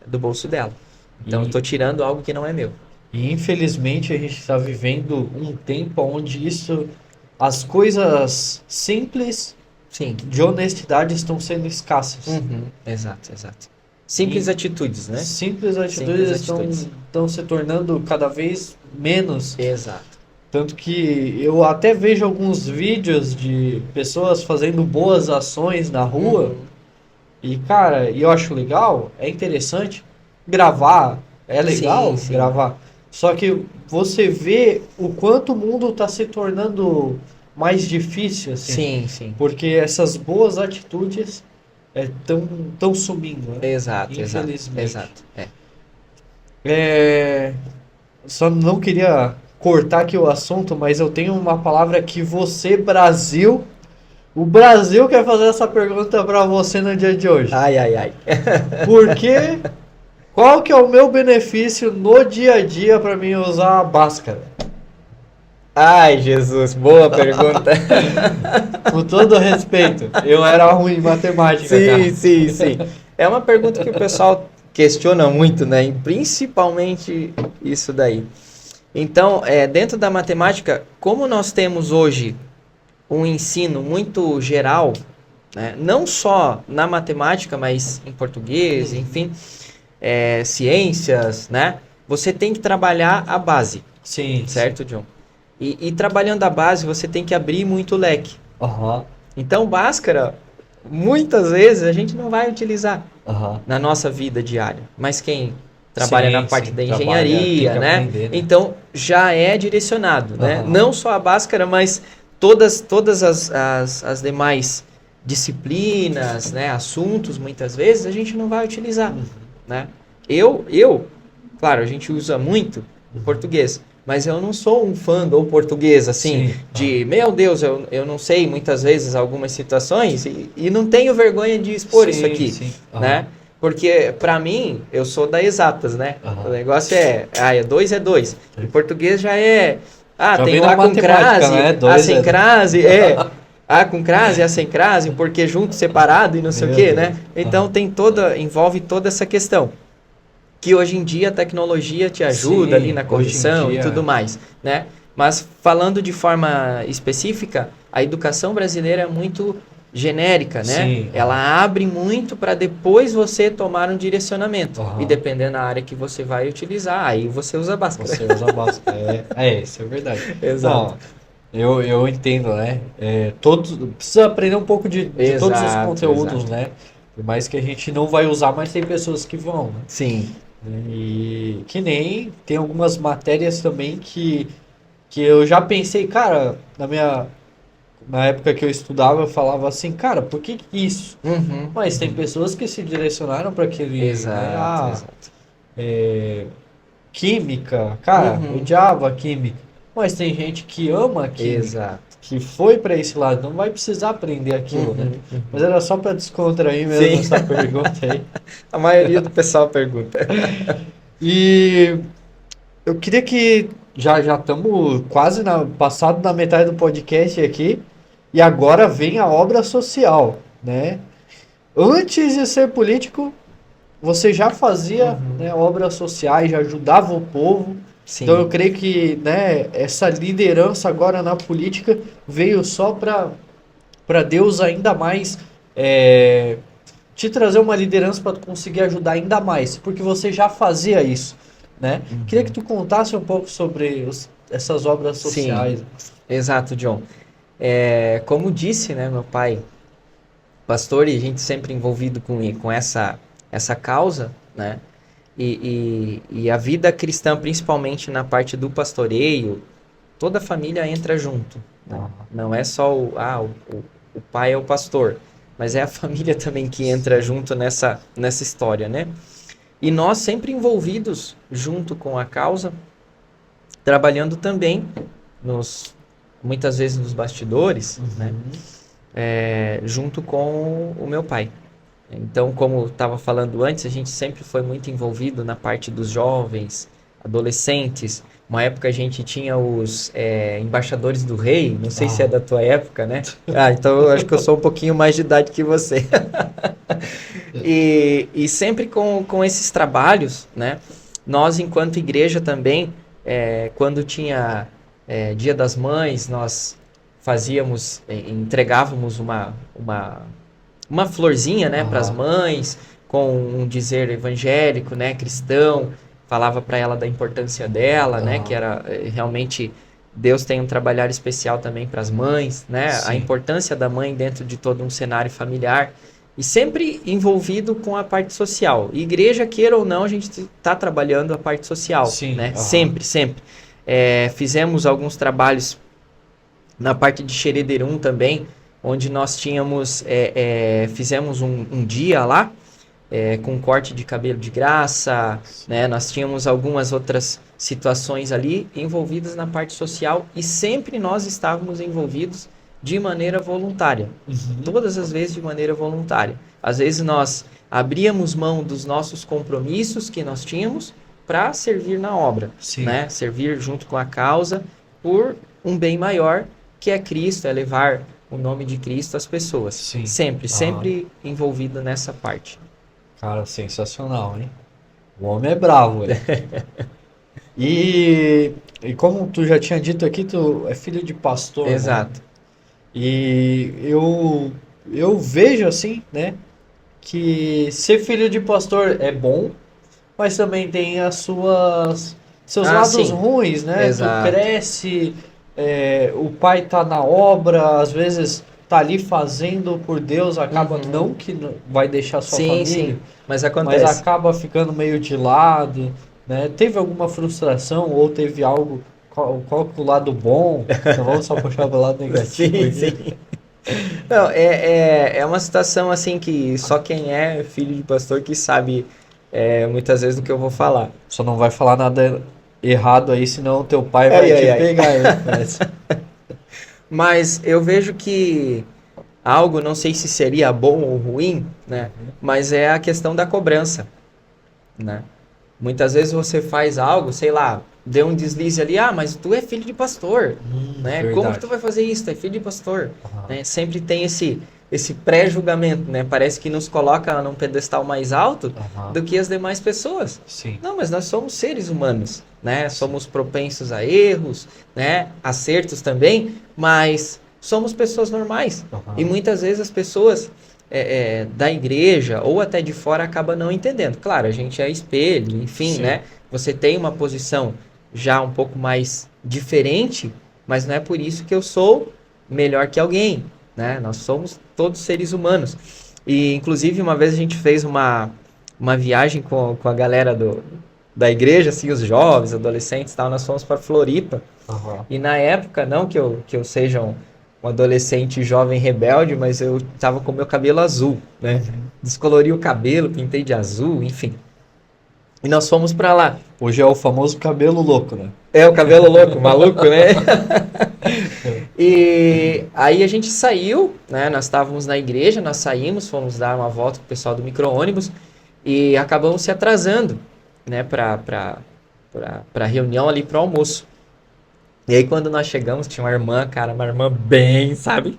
Do bolso dela. Então eu estou tirando algo que não é meu. E infelizmente a gente está vivendo um tempo onde as coisas simples de honestidade estão sendo escassas. Exato. Simples atitudes, né? Simples atitudes estão se tornando cada vez menos. Exato. Tanto que eu até vejo alguns vídeos de pessoas fazendo boas ações na rua. E, cara, eu acho legal, é interessante gravar. É legal gravar. Só que você vê o quanto o mundo está se tornando mais difícil, assim. Porque essas boas atitudes estão sumindo, né? Exato. Só não queria cortar aqui o assunto, mas eu tenho uma palavra que você, Brasil... O Brasil quer fazer essa pergunta para você no dia de hoje. Ai. Porque qual que é o meu benefício no dia a dia para mim usar a máscara? Ai, Jesus, boa pergunta. Com todo respeito, eu era ruim em matemática. Sim. É uma pergunta que o pessoal questiona muito, né? E principalmente isso daí. Então, dentro da matemática, como nós temos hoje um ensino muito geral, né? Não só na matemática, mas em português, enfim, ciências, né? Você tem que trabalhar a base, Sim, certo, John? E trabalhando a base, você tem que abrir muito leque. Aham, Então, Bhaskara, muitas vezes a gente não vai utilizar aham. na nossa vida diária. Mas quem trabalha Sim, na parte sim, da trabalha, tem engenharia, que né? aprender, né? Então já é direcionado, né? Aham. Não só a Bhaskara, mas todas as demais disciplinas, né? Assuntos, muitas vezes, a gente não vai utilizar, né? Claro, a gente usa muito o português, mas eu não sou um fã do português, assim, Sim, de, meu Deus, eu não sei muitas vezes algumas situações e não tenho vergonha de expor isso aqui, sim. né? Porque, pra mim, eu sou da exatas, né? Aham. O negócio é 2 é 2. Em português já é, Já tem vem o na A com matemática, crase, né? A Dois sem é- crase, A com crase, A sem crase, porque junto, separado e não sei Meu o quê, Deus. né? Então envolve toda essa questão. Que hoje em dia a tecnologia te ajuda Sim, ali na hoje em correção e dia, tudo mais, né? Mas falando de forma específica, a educação brasileira é muito genérica, né? Sim, Ela abre muito para depois você tomar um direcionamento. Aham. E dependendo da área que você vai utilizar, aí você usa Bhaskara. Você usa bastante. Isso é verdade. Exato. Não, eu entendo, né? Precisa aprender um pouco de todos os Exato, conteúdos, exato. né? Por mais que a gente não vai usar, mas tem pessoas que vão, né? Sim. E que nem tem algumas matérias também que eu já pensei, cara, na época que eu estudava, eu falava assim, cara, por que isso? Uhum. Mas tem pessoas que se direcionaram para aquele, né? Exato, exato. Química, cara, Uhum. odiava química. Mas tem gente que ama a química, Exato. que foi para esse lado, não vai precisar aprender aquilo, né? Uhum. Mas era só para descontrair mesmo Sim. essa pergunta aí. A maioria do pessoal pergunta. E eu queria que já estamos quase passado da metade do podcast aqui e agora vem a obra social, né? Antes de ser político, você já fazia, né, obras sociais, já ajudava o povo. Sim. Então eu creio que, né, essa liderança agora na política veio só para Deus ainda mais te trazer uma liderança para conseguir ajudar ainda mais, porque você já fazia isso, né? Queria que tu contasse um pouco sobre essas obras sociais. Sim, exato, John. Como disse, né, meu pai, pastor, e a gente sempre envolvido com essa causa, né? E a vida cristã, principalmente na parte do pastoreio, toda a família entra junto, né? Não é só o pai é o pastor, mas é a família também que entra junto nessa história, né? E nós sempre envolvidos junto com a causa, trabalhando também muitas vezes nos bastidores, né? Junto com o meu pai. Então, como eu estava falando antes, a gente sempre foi muito envolvido na parte dos jovens, adolescentes. Uma época a gente tinha os embaixadores do rei, não sei se é da tua época, né? Então eu acho que eu sou um pouquinho mais de idade que você. E sempre com esses trabalhos, né? Nós, enquanto igreja também, quando tinha Dia das Mães, nós fazíamos, entregávamos uma florzinha, né, para as mães, com um dizer evangélico, né, cristão, falava para ela da importância dela, né, que era realmente Deus tem um trabalhar especial também para as mães, né, a importância da mãe dentro de todo um cenário familiar. E sempre envolvido com a parte social. Igreja, queira ou não, a gente está trabalhando a parte social, né? Sempre. Fizemos alguns trabalhos na parte de Xerederum também, onde nós tínhamos, fizemos um dia lá, com corte de cabelo de graça, né? Nós tínhamos algumas outras situações ali envolvidas na parte social e sempre nós estávamos envolvidos de maneira voluntária. Todas as vezes de maneira voluntária. Às vezes nós abríamos mão dos nossos compromissos que nós tínhamos para servir na obra, né? Servir junto com a causa por um bem maior que é Cristo, é levar o nome de Cristo às pessoas. Sempre envolvido nessa parte. Cara, sensacional, hein? O homem é bravo, hein? E como tu já tinha dito aqui, tu é filho de pastor, né? Exato. E eu vejo assim, né, que ser filho de pastor é bom, mas também tem seus Ah, lados sim. ruins, né? Tu Exato. cresce, o pai tá na obra, às vezes tá ali fazendo por Deus, acaba Uhum. não que vai deixar sua Sim, família, sim. Mas mas acontece. acaba ficando meio de lado, né? Teve alguma frustração ou teve algo, qual que é o lado bom? Não vamos só puxar pelo lado negativo Sim, aqui. sim. Não, é uma situação assim que só quem é filho de pastor que sabe muitas vezes do que eu vou falar. Só não vai falar nada errado aí, senão teu pai vai Ai, te ai, ai. pegar, hein? Mas, Mas eu vejo que algo, não sei se seria bom ou ruim, né? Mas é a questão da cobrança, né? Muitas vezes você faz algo, sei lá, deu um deslize ali, ah, mas tu é filho de pastor, né? Como que tu verdade. vai fazer isso? Tu é filho de pastor, Aham. né? Sempre tem esse pré-julgamento, né? Parece que nos coloca num pedestal mais alto Aham. do que as demais pessoas. Sim, Não, mas nós somos seres humanos, né? sim. Somos propensos a erros, né? Acertos também, mas somos pessoas normais. E Aham. muitas vezes as pessoas da igreja ou até de fora acaba não entendendo. Claro, a gente é espelho, enfim, Sim. né? Você tem uma posição já um pouco mais diferente, mas não é por isso que eu sou melhor que alguém, né? Nós somos todos seres humanos. E inclusive uma vez a gente fez uma viagem com a galera da igreja, assim, os jovens, adolescentes e tal, nós fomos para Floripa. Aham. E na época, não que eu seja um adolescente jovem rebelde, mas eu tava com meu cabelo azul, né? Uhum. Descolori o cabelo, pintei de azul, enfim. E nós fomos pra lá. Hoje é o famoso cabelo louco, né? É, o cabelo louco, maluco, né? E aí a gente saiu, né? Nós estávamos na igreja, nós saímos, fomos dar uma volta com o pessoal do micro-ônibus e acabamos se atrasando, né? Pra reunião ali pro almoço. E aí quando nós chegamos, tinha uma irmã, cara, uma irmã bem, sabe?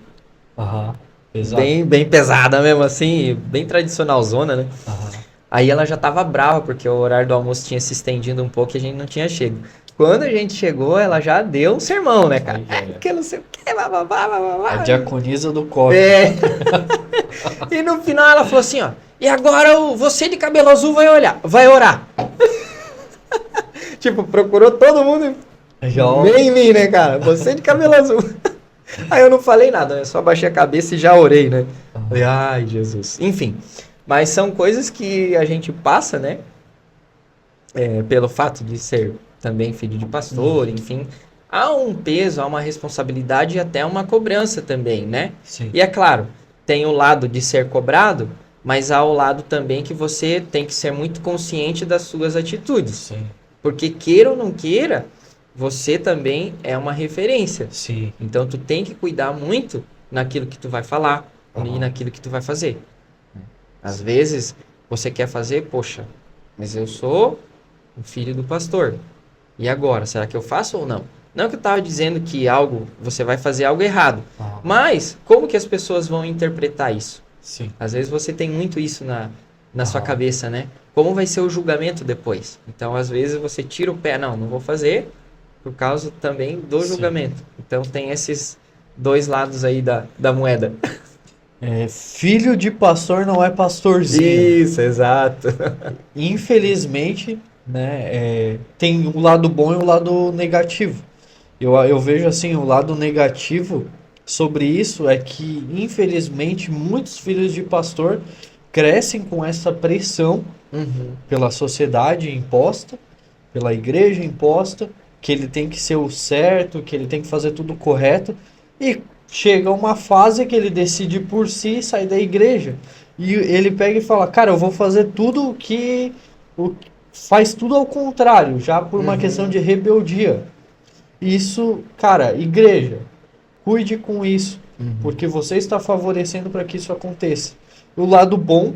Aham. Pesado. Bem pesada mesmo, assim, bem tradicionalzona, né? Aham. Aí ela já tava brava, porque o horário do almoço tinha se estendido um pouco e a gente não tinha chego. Quando a gente chegou, ela já deu um sermão, né, cara? Aí já é. Que eu não sei o que, bababá, A bababá. diaconisa do coque. É. E no final ela falou assim, ó, e agora você de cabelo azul vai orar. Tipo, procurou todo mundo, Já, nem em mim, né, cara? Você de cabelo azul. Aí eu não falei nada, eu só baixei a cabeça e já orei, né? Falei, Aham. ai, Jesus. Enfim, mas são coisas que a gente passa, né? Pelo fato de ser também filho de pastor, enfim. Há um peso, há uma responsabilidade e até uma cobrança também, né? Sim. E é claro, tem o lado de ser cobrado, mas há o lado também que você tem que ser muito consciente das suas atitudes. Sim. Porque queira ou não queira, você também é uma referência. Sim. Então tu tem que cuidar muito naquilo que tu vai falar e Aham. naquilo que tu vai fazer. Às vezes você quer fazer, poxa, mas eu sou o filho do pastor. E agora, será que eu faço ou não? Não que eu estava dizendo que você vai fazer algo errado, Aham. mas como que as pessoas vão interpretar isso? Sim. Às vezes você tem muito isso na sua Aham. cabeça, né? Como vai ser o julgamento depois? Então, às vezes você tira o pé, não vou fazer, por causa também do Sim. julgamento. Então tem esses dois lados aí da moeda. Filho de pastor não é pastorzinho. Isso, exato. Infelizmente, né, tem o lado bom e o lado negativo. Eu vejo assim, o lado negativo sobre isso é que, infelizmente, muitos filhos de pastor crescem com essa pressão Uhum. pela sociedade imposta, pela igreja imposta, que ele tem que ser o certo, que ele tem que fazer tudo correto, e chega uma fase que ele decide por si sair da igreja. E ele pega e fala, cara, eu vou fazer tudo faz tudo ao contrário, já por uma questão de rebeldia. Isso, cara, igreja, cuide com isso, porque você está favorecendo para que isso aconteça. O lado bom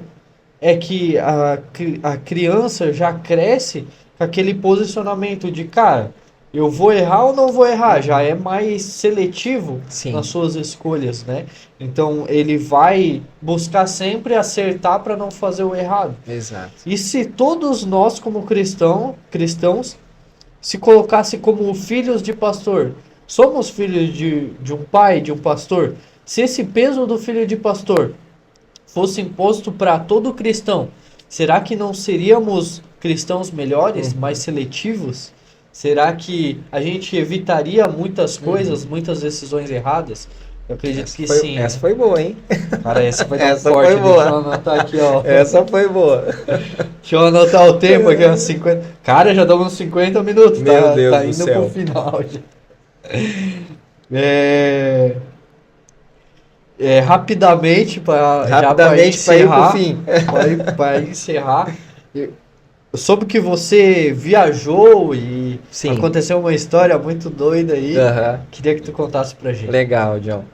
é que a criança já cresce com aquele posicionamento de, cara, eu vou errar ou não vou errar? Já é mais seletivo Sim. nas suas escolhas, né? Então ele vai buscar sempre acertar para não fazer o errado. Exato. E se todos nós, como cristãos, se colocasse como filhos de pastor, somos filhos de um pai, de um pastor, se esse peso do filho de pastor fosse imposto para todo cristão, será que não seríamos cristãos melhores, mais seletivos? Será que a gente evitaria muitas coisas, muitas decisões erradas? Eu acredito que sim. Essa foi boa, hein? Cara, essa foi tão Essa forte. foi boa. Deixa eu anotar aqui, ó. Essa foi boa. Deixa eu anotar o tempo aqui, uns 50. Cara, já damos uns 50 minutos. Meu Deus tá do indo céu. pro final já. Rapidamente para Ir encerrar. pro fim. Para encerrar. Eu soube que você viajou e Sim. aconteceu uma história muito doida aí. Aham. Queria que tu contasse pra gente. Legal, John.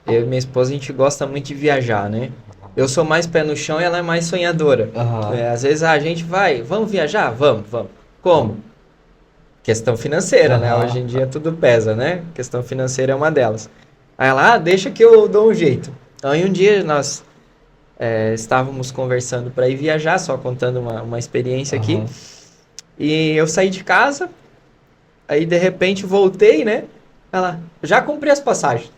Eu e minha esposa, a gente gosta muito de viajar, né? Eu sou mais pé no chão e ela é mais sonhadora. Aham. Às vezes a gente vamos viajar? Vamos. Como? Questão financeira, né? Aham. Hoje em dia tudo pesa, né? Questão financeira é uma delas. Aí ela, deixa que eu dou um jeito. Aí um dia nós estávamos conversando para ir viajar, só contando uma experiência aqui. Aham. E eu saí de casa, aí de repente voltei, né? Ela, já comprei as passagens.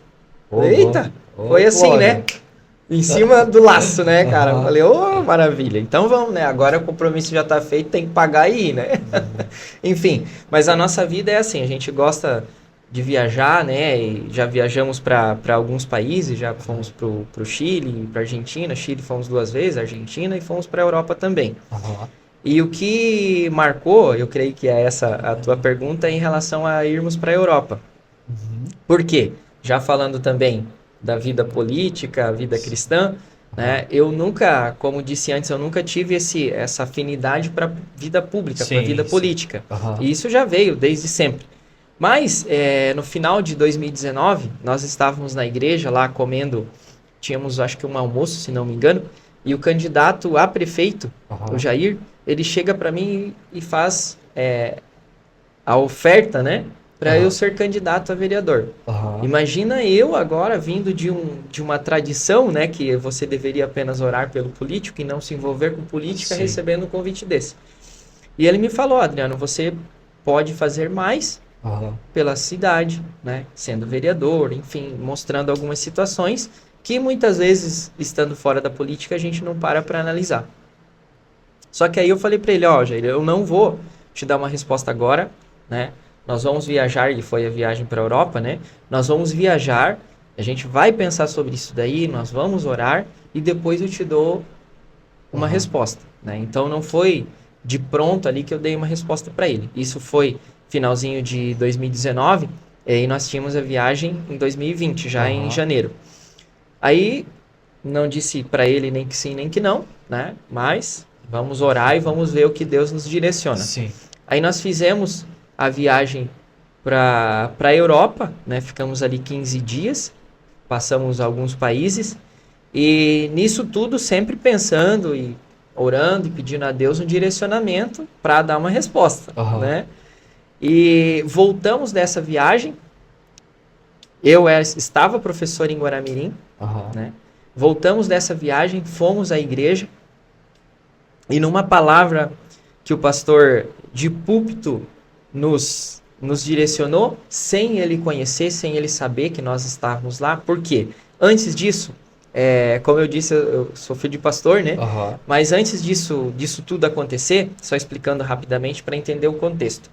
Eita, foi assim, glória. né? Em cima do laço, né, cara? Aham. Eu falei, maravilha. Então vamos, né? Agora o compromisso já tá feito, tem que pagar aí, né? Enfim, mas a nossa vida é assim, a gente gosta de viajar, né? E já viajamos para alguns países, já fomos pro Chile, pra Argentina. Chile fomos 2 vezes, Argentina, e fomos pra Europa também. Aham. E o que marcou, eu creio que é essa a tua pergunta, é em relação a irmos para a Europa. Uhum. Por quê? Já falando também da vida política, vida cristã, né? Eu nunca, como disse antes, eu nunca tive essa afinidade para vida pública, para Sim, vida sim. política. Aham. E isso já veio desde sempre. Mas, no final de 2019, nós estávamos na igreja lá comendo, tínhamos acho que um almoço, se não me engano, e o candidato a prefeito, Aham. o Jair, ele chega para mim e faz a oferta, né, para Aham. eu ser candidato a vereador. Aham. Imagina eu agora vindo de uma tradição, né, que você deveria apenas orar pelo político e não se envolver com política, Sim. recebendo um convite desse. E ele me falou, Adriano, você pode fazer mais Aham. pela cidade, né, sendo vereador, enfim, mostrando algumas situações que muitas vezes, estando fora da política, a gente não para analisar. Só que aí eu falei para ele, Jair, eu não vou te dar uma resposta agora, né? Nós vamos viajar, e foi a viagem para a Europa, né? Nós vamos viajar, a gente vai pensar sobre isso daí, nós vamos orar e depois eu te dou uma resposta, né? Então não foi de pronto ali que eu dei uma resposta para ele. Isso foi finalzinho de 2019 e nós tínhamos a viagem em 2020, já em janeiro. Aí não disse para ele nem que sim nem que não, né? Mas vamos orar e vamos ver o que Deus nos direciona. Sim. Aí nós fizemos a viagem para a Europa, né? Ficamos ali 15 dias, passamos alguns países e nisso tudo sempre pensando e orando e pedindo a Deus um direcionamento para dar uma resposta, Aham. né? E voltamos dessa viagem, estava professor em Guaramirim, Aham. né? Voltamos dessa viagem, fomos à igreja e numa palavra que o pastor de púlpito nos direcionou, sem ele conhecer, sem ele saber que nós estávamos lá. Por quê? Antes disso, como eu disse, eu sou filho de pastor, né? Aham. Mas antes disso tudo acontecer, só explicando rapidamente para entender o contexto,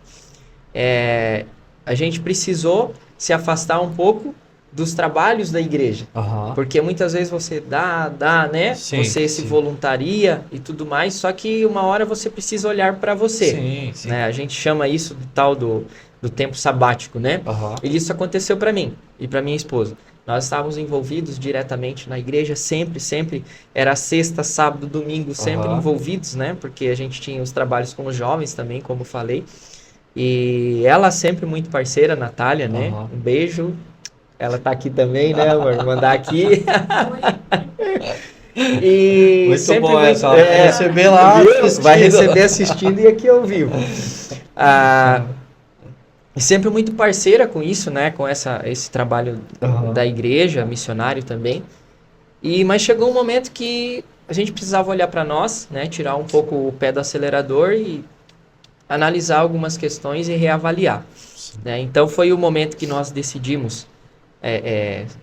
a gente precisou se afastar um pouco dos trabalhos da igreja. Aham. Porque muitas vezes você dá, né? Sim, Você se sim. voluntaria e tudo mais, só que uma hora você precisa olhar para você. Sim, sim. Né? A gente chama isso de tal do tempo sabático, né? Aham. E isso aconteceu para mim e para minha esposa. Nós estávamos envolvidos diretamente na igreja, sempre, era sexta, sábado, domingo, sempre Aham. envolvidos, né? Porque a gente tinha os trabalhos com os jovens também, como falei. E ela sempre muito parceira, Natália, né? Aham. Um beijo. Ela tá aqui também, né, amor? Vou mandar aqui. E Muito sempre bom essa. Vai receber lá viu? assistindo. Vai receber assistindo e aqui ao vivo. E sempre muito parceira com isso, né? Com esse trabalho da igreja, missionário também. Mas chegou um momento que a gente precisava olhar para nós, né? Tirar um pouco o pé do acelerador e analisar algumas questões e reavaliar. Né? Então foi o momento que nós decidimos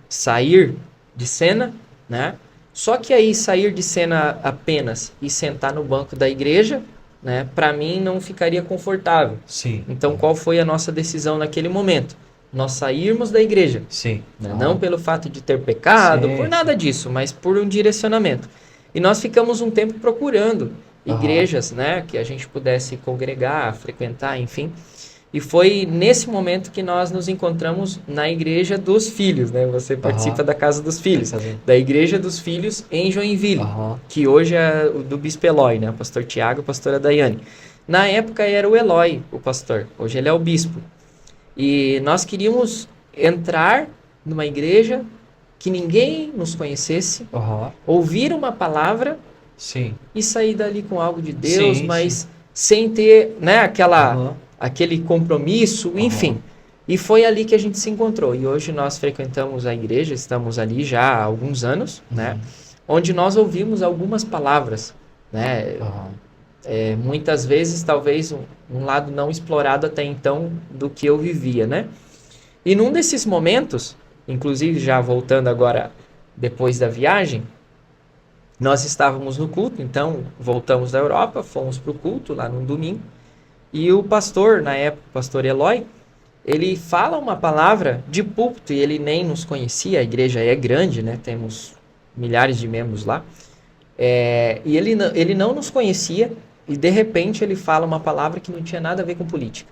sair de cena, né? Só que aí sair de cena apenas e sentar no banco da igreja, né? Para mim não ficaria confortável. Sim. Então qual foi a nossa decisão naquele momento? Nós sairmos da igreja. Sim. Né? Não pelo fato de ter pecado, por nada disso, mas por um direcionamento. E nós ficamos um tempo procurando igrejas, né? Que a gente pudesse congregar, frequentar, enfim. E foi nesse momento que nós nos encontramos na Igreja dos Filhos, né? Você participa da Casa dos Filhos, da Igreja dos Filhos em Joinville, que hoje é o do Bispo Eloy, né? O pastor Tiago e a pastora Daiane. Na época era o Eloy, o pastor. Hoje ele é o bispo. E nós queríamos entrar numa igreja que ninguém nos conhecesse, ouvir uma palavra e sair dali com algo de Deus, mas sem ter, né, aquele compromisso, enfim. E foi ali que a gente se encontrou. E hoje nós frequentamos a igreja, estamos ali já há alguns anos, né? Onde nós ouvimos algumas palavras, né? Muitas vezes, talvez, um lado não explorado até então do que eu vivia, né? E num desses momentos, inclusive já voltando agora depois da viagem, nós estávamos no culto, então voltamos da Europa, fomos para o culto lá num domingo, e o pastor, na época, o pastor Eloy, ele fala uma palavra de púlpito, e ele nem nos conhecia, a igreja é grande, né? Temos milhares de membros lá, e ele não nos conhecia, e de repente ele fala uma palavra que não tinha nada a ver com política.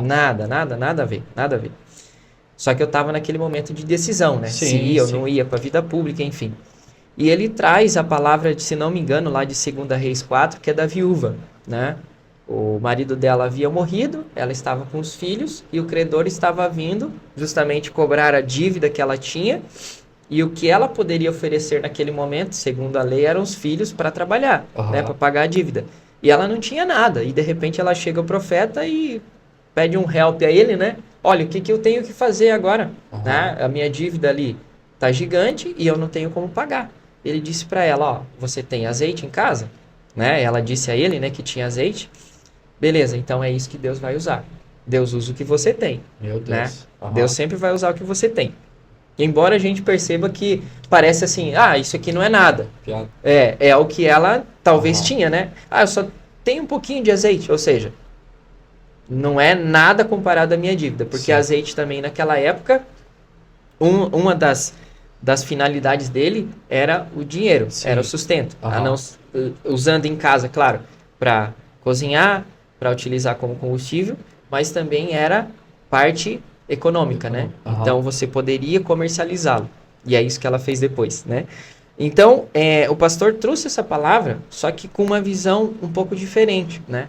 Nada a ver. Só que eu estava naquele momento de decisão, né? Se ia ou não ia para a vida pública, enfim. E ele traz a palavra, se não me engano, lá de 2 Reis 4, que é da viúva, né? O marido dela havia morrido, ela estava com os filhos, e o credor estava vindo justamente cobrar a dívida que ela tinha, e o que ela poderia oferecer naquele momento, segundo a lei, eram os filhos para trabalhar, né? Para pagar a dívida. E ela não tinha nada, e de repente ela chega ao profeta e pede um help a ele, né? Olha, o que eu tenho que fazer agora? Né? A minha dívida ali tá gigante e eu não tenho como pagar. Ele disse para ela, ó, você tem azeite em casa? Né? Ela disse a ele, né, que tinha azeite. Beleza, então é isso que Deus vai usar. Deus usa o que você tem. Meu Deus. Né? Deus sempre vai usar o que você tem. Embora a gente perceba que parece assim, isso aqui não é nada. É o que ela talvez tinha, né? Eu só tenho um pouquinho de azeite, ou seja, não é nada comparado à minha dívida, porque azeite também naquela época, uma das finalidades dele era o dinheiro, era o sustento. Usando em casa, claro, para cozinhar, para utilizar como combustível, mas também era parte econômica, né? Então você poderia comercializá-lo. E é isso que ela fez depois, né? Então, o pastor trouxe essa palavra, só que com uma visão um pouco diferente, né?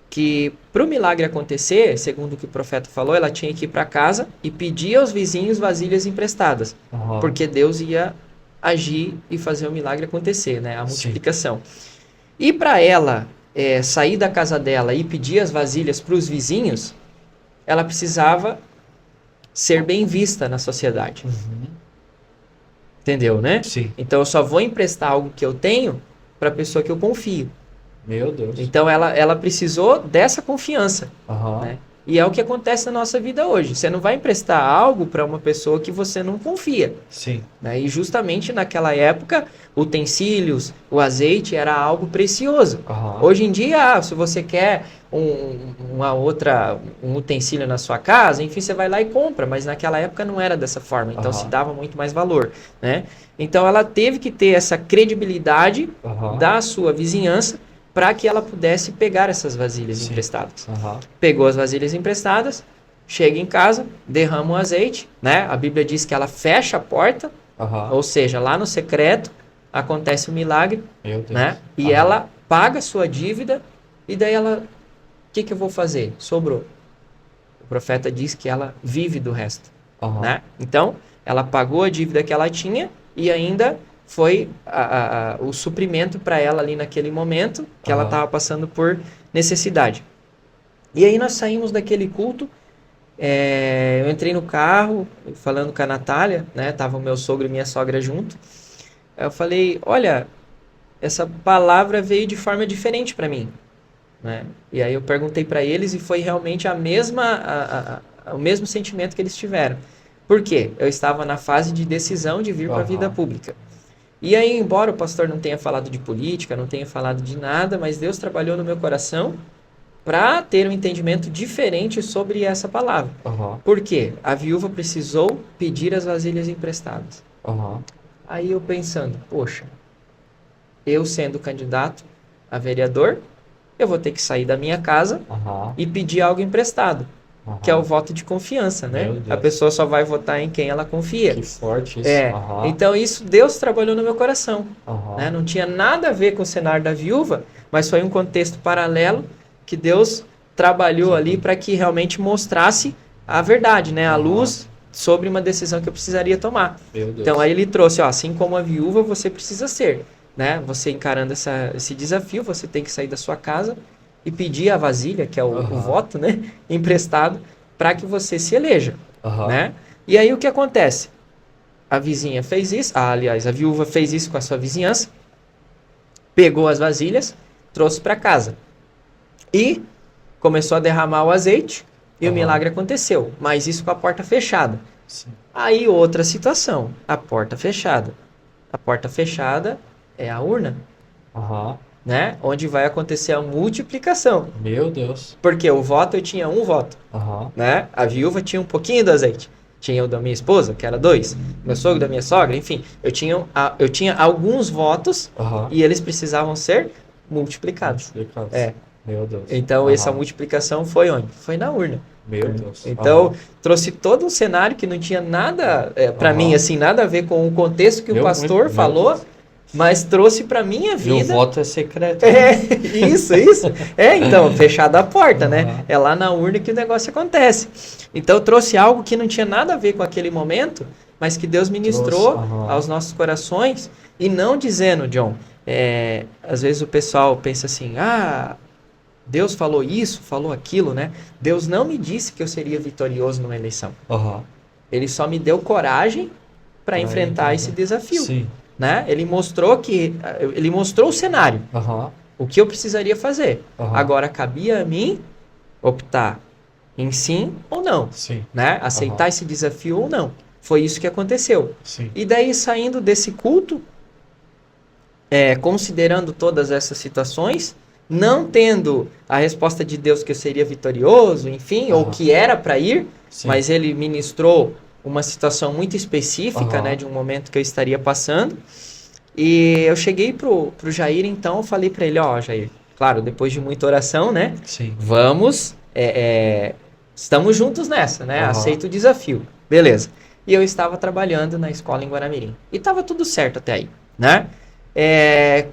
Que para o milagre acontecer, segundo o que o profeta falou, ela tinha que ir para casa e pedir aos vizinhos vasilhas emprestadas, porque Deus ia agir e fazer o milagre acontecer, né? A multiplicação. E para ela sair da casa dela e pedir as vasilhas para os vizinhos, ela precisava ser bem vista na sociedade. Entendeu, né? Sim. Então eu só vou emprestar algo que eu tenho para a pessoa que eu confio. Meu Deus. Então ela precisou dessa confiança. Né? E é o que acontece na nossa vida hoje. Você não vai emprestar algo para uma pessoa que você não confia. Sim. Né? E justamente naquela época, utensílios, o azeite era algo precioso. Hoje em dia, se você quer um utensílio na sua casa, enfim, você vai lá e compra. Mas naquela época não era dessa forma. Então se dava muito mais valor. Né? Então ela teve que ter essa credibilidade da sua vizinhança para que ela pudesse pegar essas vasilhas emprestadas. Pegou as vasilhas emprestadas, chega em casa, derrama o azeite, né? A Bíblia diz que ela fecha a porta, ou seja, lá no secreto acontece o milagre, né? E ela paga a sua dívida, e daí ela, o que eu vou fazer? Sobrou. O profeta diz que ela vive do resto, né? Então, ela pagou a dívida que ela tinha e ainda foi o suprimento para ela ali naquele momento que ela estava passando por necessidade. E aí nós saímos daquele culto, eu entrei no carro, falando com a Natália, né? Tava o meu sogro e minha sogra junto. Aí eu falei, olha, essa palavra veio de forma diferente para mim, né? E aí eu perguntei para eles e foi realmente o mesmo sentimento que eles tiveram. Por quê? Eu estava na fase de decisão de vir para a vida pública. E aí, embora o pastor não tenha falado de política, não tenha falado de nada, mas Deus trabalhou no meu coração para ter um entendimento diferente sobre essa palavra. Por quê? A viúva precisou pedir as vasilhas emprestadas. Aí eu pensando, poxa, eu sendo candidato a vereador, eu vou ter que sair da minha casa e pedir algo emprestado, que é o voto de confiança, né? A pessoa só vai votar em quem ela confia. Que forte isso. Então isso Deus trabalhou no meu coração. Né? Não tinha nada a ver com o cenário da viúva, mas foi um contexto paralelo que Deus trabalhou ali para que realmente mostrasse a verdade, né? A luz sobre uma decisão que eu precisaria tomar. Então aí ele trouxe, assim como a viúva, você precisa ser, né? Você encarando esse desafio, você tem que sair da sua casa e pedir a vasilha, que é o voto, né? Emprestado, para que você se eleja, né? E aí o que acontece? A vizinha fez isso, aliás, a viúva fez isso com a sua vizinhança, pegou as vasilhas, trouxe para casa e começou a derramar o azeite e o milagre aconteceu, mas isso com a porta fechada. Sim. Aí outra situação, a porta fechada. A porta fechada é a urna, né? Onde vai acontecer a multiplicação. Meu Deus. Porque o voto, eu tinha um voto, né? A viúva tinha um pouquinho do azeite. Tinha o da minha esposa, que era 2. Meu sogro, da minha sogra, enfim. Eu tinha alguns votos e eles precisavam ser multiplicados. Meu Deus. Então, essa multiplicação foi onde? Foi na urna. Meu Deus. Então, trouxe todo um cenário que não tinha nada, para mim, assim, nada a ver com o contexto que o pastor falou, mas trouxe para minha vida. E o voto é secreto. Isso. Então, fechada a porta, né? É lá na urna que o negócio acontece. Então, trouxe algo que não tinha nada a ver com aquele momento, mas que Deus ministrou aos nossos corações. E não dizendo, John, às vezes o pessoal pensa assim, Deus falou isso, falou aquilo, né? Deus não me disse que eu seria vitorioso numa eleição. Ele só me deu coragem para enfrentar esse desafio. Sim. Né? Ele mostrou o cenário, o que eu precisaria fazer. Agora cabia a mim optar em sim ou não, né? Aceitar esse desafio ou não. Foi isso que aconteceu. Sim. E daí, saindo desse culto, considerando todas essas situações, não tendo a resposta de Deus que eu seria vitorioso, enfim, ou que era para ir, mas ele ministrou uma situação muito específica, né, de um momento que eu estaria passando. E eu cheguei pro Jair, então, eu falei para ele, Jair, claro, depois de muita oração, né? Sim. Vamos, estamos juntos nessa, né? Aceito o desafio. Beleza. E eu estava trabalhando na escola em Guaramirim. E estava tudo certo até aí, né?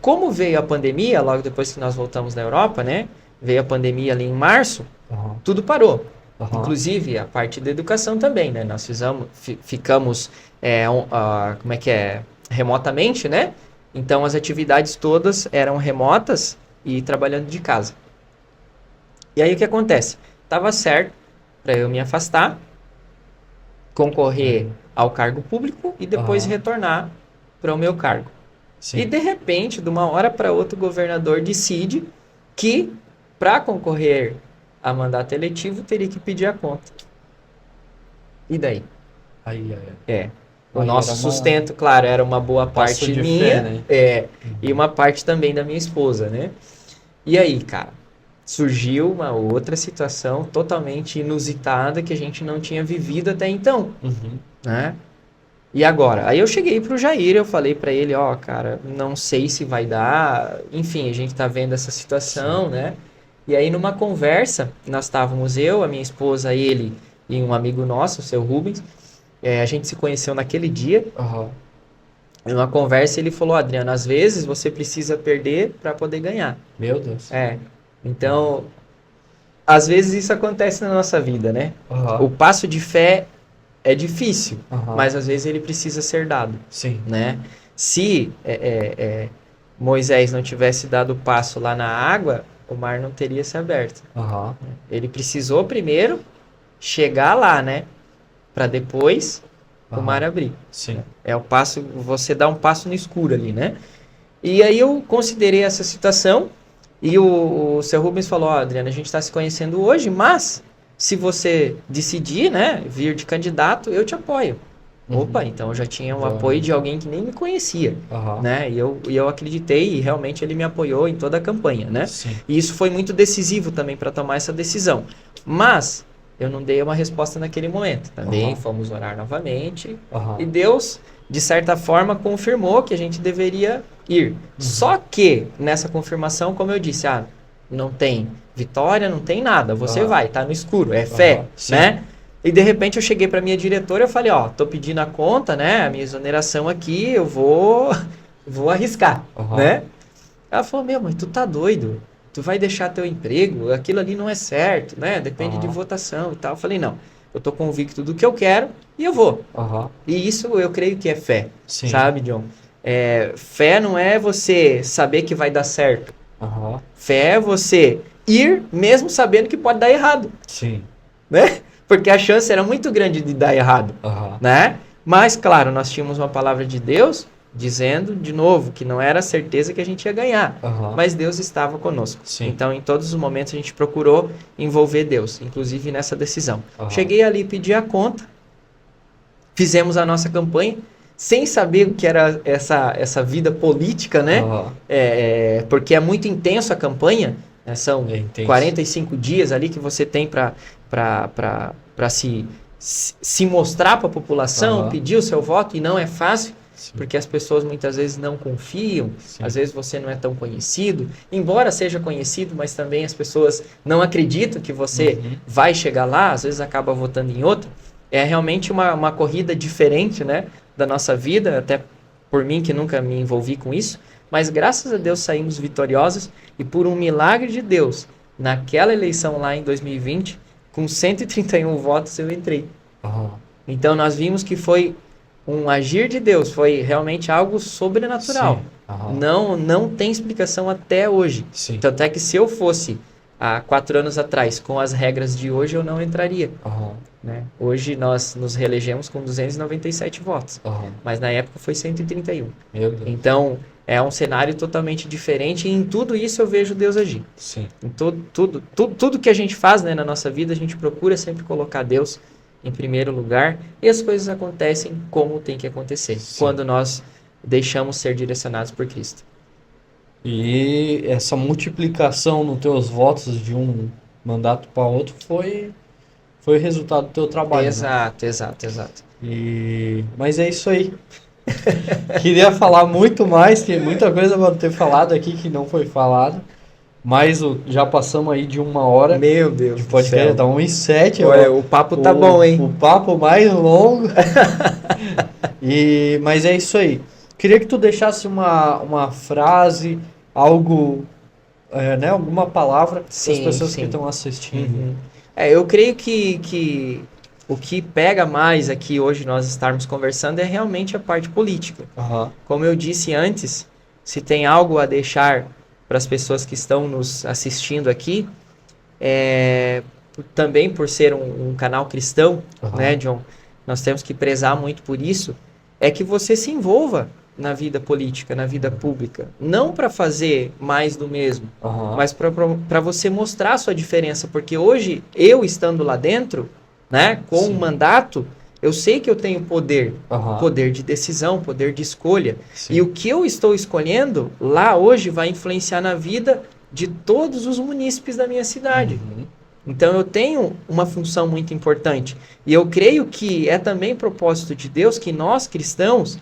Como veio a pandemia, logo depois que nós voltamos da Europa, né? Veio a pandemia ali em março, tudo parou. Inclusive a parte da educação também, né? Nós ficamos, remotamente, né? Então as atividades todas eram remotas e trabalhando de casa. E aí o que acontece? Tava certo para eu me afastar, concorrer ao cargo público e depois retornar para o meu cargo. Sim. E de repente, de uma hora para outra, o governador decide que para concorrer a mandato eletivo teria que pedir a conta. E daí? O nosso sustento, claro, era uma boa parte minha, fé, né? E uma parte também da minha esposa, né? E aí, cara, surgiu uma outra situação totalmente inusitada que a gente não tinha vivido até então, né? E agora? Aí eu cheguei pro Jair, eu falei pra ele, cara, não sei se vai dar, enfim, a gente tá vendo essa situação, né? E aí numa conversa, nós estávamos eu, a minha esposa, ele e um amigo nosso, o seu Rubens, a gente se conheceu naquele dia, numa conversa ele falou, Adriano, às vezes você precisa perder para poder ganhar. Meu Deus. Então, às vezes isso acontece na nossa vida, né? O passo de fé é difícil, mas às vezes ele precisa ser dado. Sim. Né? Se Moisés não tivesse dado o passo lá na água, o mar não teria se aberto. Aham. Ele precisou primeiro chegar lá, né? Para depois o Aham. mar abrir. Sim. É o passo, você dá um passo no escuro ali, né? E aí eu considerei essa situação e o seu Rubens falou, ó, Adriana, a gente está se conhecendo hoje, mas se você decidir, né, vir de candidato, eu te apoio. Uhum. Opa, então eu já tinha o Já. apoio de alguém que nem me conhecia, Aham. né? E eu acreditei e realmente ele me apoiou em toda a campanha, né? Sim. E isso foi muito decisivo também para tomar essa decisão. Mas eu não dei uma resposta naquele momento. Também Aham. fomos orar novamente Aham. e Deus, de certa forma, confirmou que a gente deveria ir. Só que nessa confirmação, como eu disse, não tem vitória, não tem nada. Você Aham. vai, tá no escuro, é fé, Aham. Sim. né? E de repente eu cheguei para minha diretora e falei, ó, tô pedindo a conta, né, a minha exoneração aqui, eu vou arriscar, Aham. né? Ela falou, meu, mas tu tá doido? Tu vai deixar teu emprego? Aquilo ali não é certo, né? Depende de Aham. votação e tal. Eu falei, não, eu tô convicto do que eu quero e eu vou. Aham. E isso eu creio que é fé, Sim. sabe, John? Fé não é você saber que vai dar certo. Aham. Fé é você ir mesmo sabendo que pode dar errado, Sim. né? Porque a chance era muito grande de dar errado, Aham. né? Mas, claro, nós tínhamos uma palavra de Deus dizendo, de novo, que não era certeza que a gente ia ganhar, Aham. mas Deus estava conosco. Sim. Então, em todos os momentos, a gente procurou envolver Deus, inclusive nessa decisão. Aham. Cheguei ali, pedi a conta, fizemos a nossa campanha, sem saber o que era essa vida política, né? Aham. Porque é muito intenso a campanha, né? São É intenso. 45 dias ali que você tem para se mostrar para a população, Aham. pedir o seu voto, e não é fácil, Sim. porque as pessoas muitas vezes não confiam, Sim. às vezes você não é tão conhecido, embora seja conhecido, mas também as pessoas não acreditam que você Uhum. vai chegar lá, às vezes acaba votando em outro. É realmente uma corrida diferente, né, da nossa vida, até por mim que nunca me envolvi com isso, mas graças a Deus saímos vitoriosos e por um milagre de Deus, naquela eleição lá em 2020, com 131 votos eu entrei. Aham. Então nós vimos que foi um agir de Deus, foi realmente algo sobrenatural. Sim. Aham. Não tem explicação até hoje. Sim. Tanto é que se eu fosse há 4 anos atrás com as regras de hoje, eu não entraria, Aham. né? Hoje nós nos reelegemos com 297 votos, Aham. mas na época foi 131. Meu Deus. Então é um cenário totalmente diferente e em tudo isso eu vejo Deus agir. Sim. Em tudo que a gente faz, né, na nossa vida, a gente procura sempre colocar Deus em primeiro lugar e as coisas acontecem como tem que acontecer, Sim. quando nós deixamos ser direcionados por Cristo. E essa multiplicação nos teus votos de um mandato para outro foi o resultado do teu trabalho, né? Exato. Mas é isso aí. Queria falar muito mais, tem muita coisa para ter falado aqui que não foi falado. Mas já passamos aí de 1 hora. Meu Deus do Pode céu. dar 1h07. Olha, o papo tá bom, hein? O papo mais longo. Mas é isso aí. Queria que tu deixasse uma frase, algo, né, alguma palavra para as Sim, pessoas sim. que estão assistindo. Uhum. Eu creio que o que pega mais aqui hoje nós estarmos conversando é realmente a parte política. Aham. Como eu disse antes, se tem algo a deixar para as pessoas que estão nos assistindo aqui, também por ser um canal cristão, Aham. né, John? Nós temos que prezar muito por isso, é que você se envolva na vida política, na vida pública. Não para fazer mais do mesmo, Aham. mas para você mostrar a sua diferença. Porque hoje, eu estando lá dentro, né, com Sim. um mandato, eu sei que eu tenho poder. Aham. Poder de decisão, poder de escolha. Sim. E o que eu estou escolhendo lá hoje vai influenciar na vida de todos os munícipes da minha cidade. Uhum. Então eu tenho uma função muito importante. E eu creio que é também propósito de Deus que nós cristãos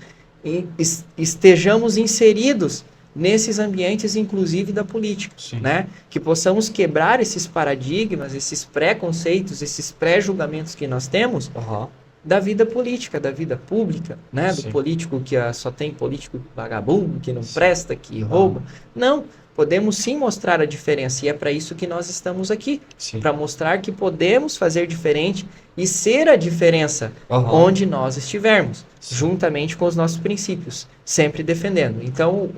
estejamos inseridos nesses ambientes, inclusive da política, Sim. né? Que possamos quebrar esses paradigmas, esses preconceitos, esses pré-julgamentos que nós temos Aham. da vida política, da vida pública, né? Do Sim. político que só tem político vagabundo, que não Sim. presta, que rouba. Não, podemos sim mostrar a diferença. E é para isso que nós estamos aqui. Sim. Para mostrar que podemos fazer diferente e ser a diferença onde nós estivermos, juntamente com os nossos princípios, sempre defendendo. Então,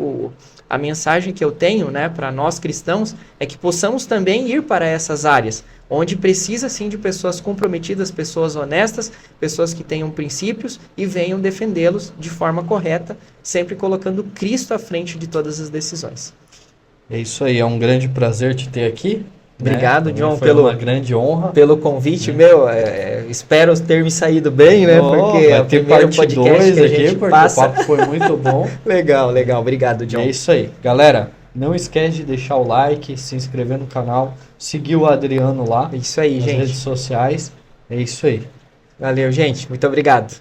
a mensagem que eu tenho, né, para nós cristãos é que possamos também ir para essas áreas, onde precisa sim de pessoas comprometidas, pessoas honestas, pessoas que tenham princípios e venham defendê-los de forma correta, sempre colocando Cristo à frente de todas as decisões. É isso aí, é um grande prazer te ter aqui. Obrigado, né? John, Foi uma grande honra. pelo convite, meu. Espero ter me saído bem, né? Porque é o primeiro podcast que a gente passa. O papo foi muito bom. Legal. Obrigado, John. É isso aí. Galera, não esquece de deixar o like, se inscrever no canal, seguir o Adriano lá. É isso aí, nas gente. redes sociais. É isso aí. Valeu, gente. Muito obrigado.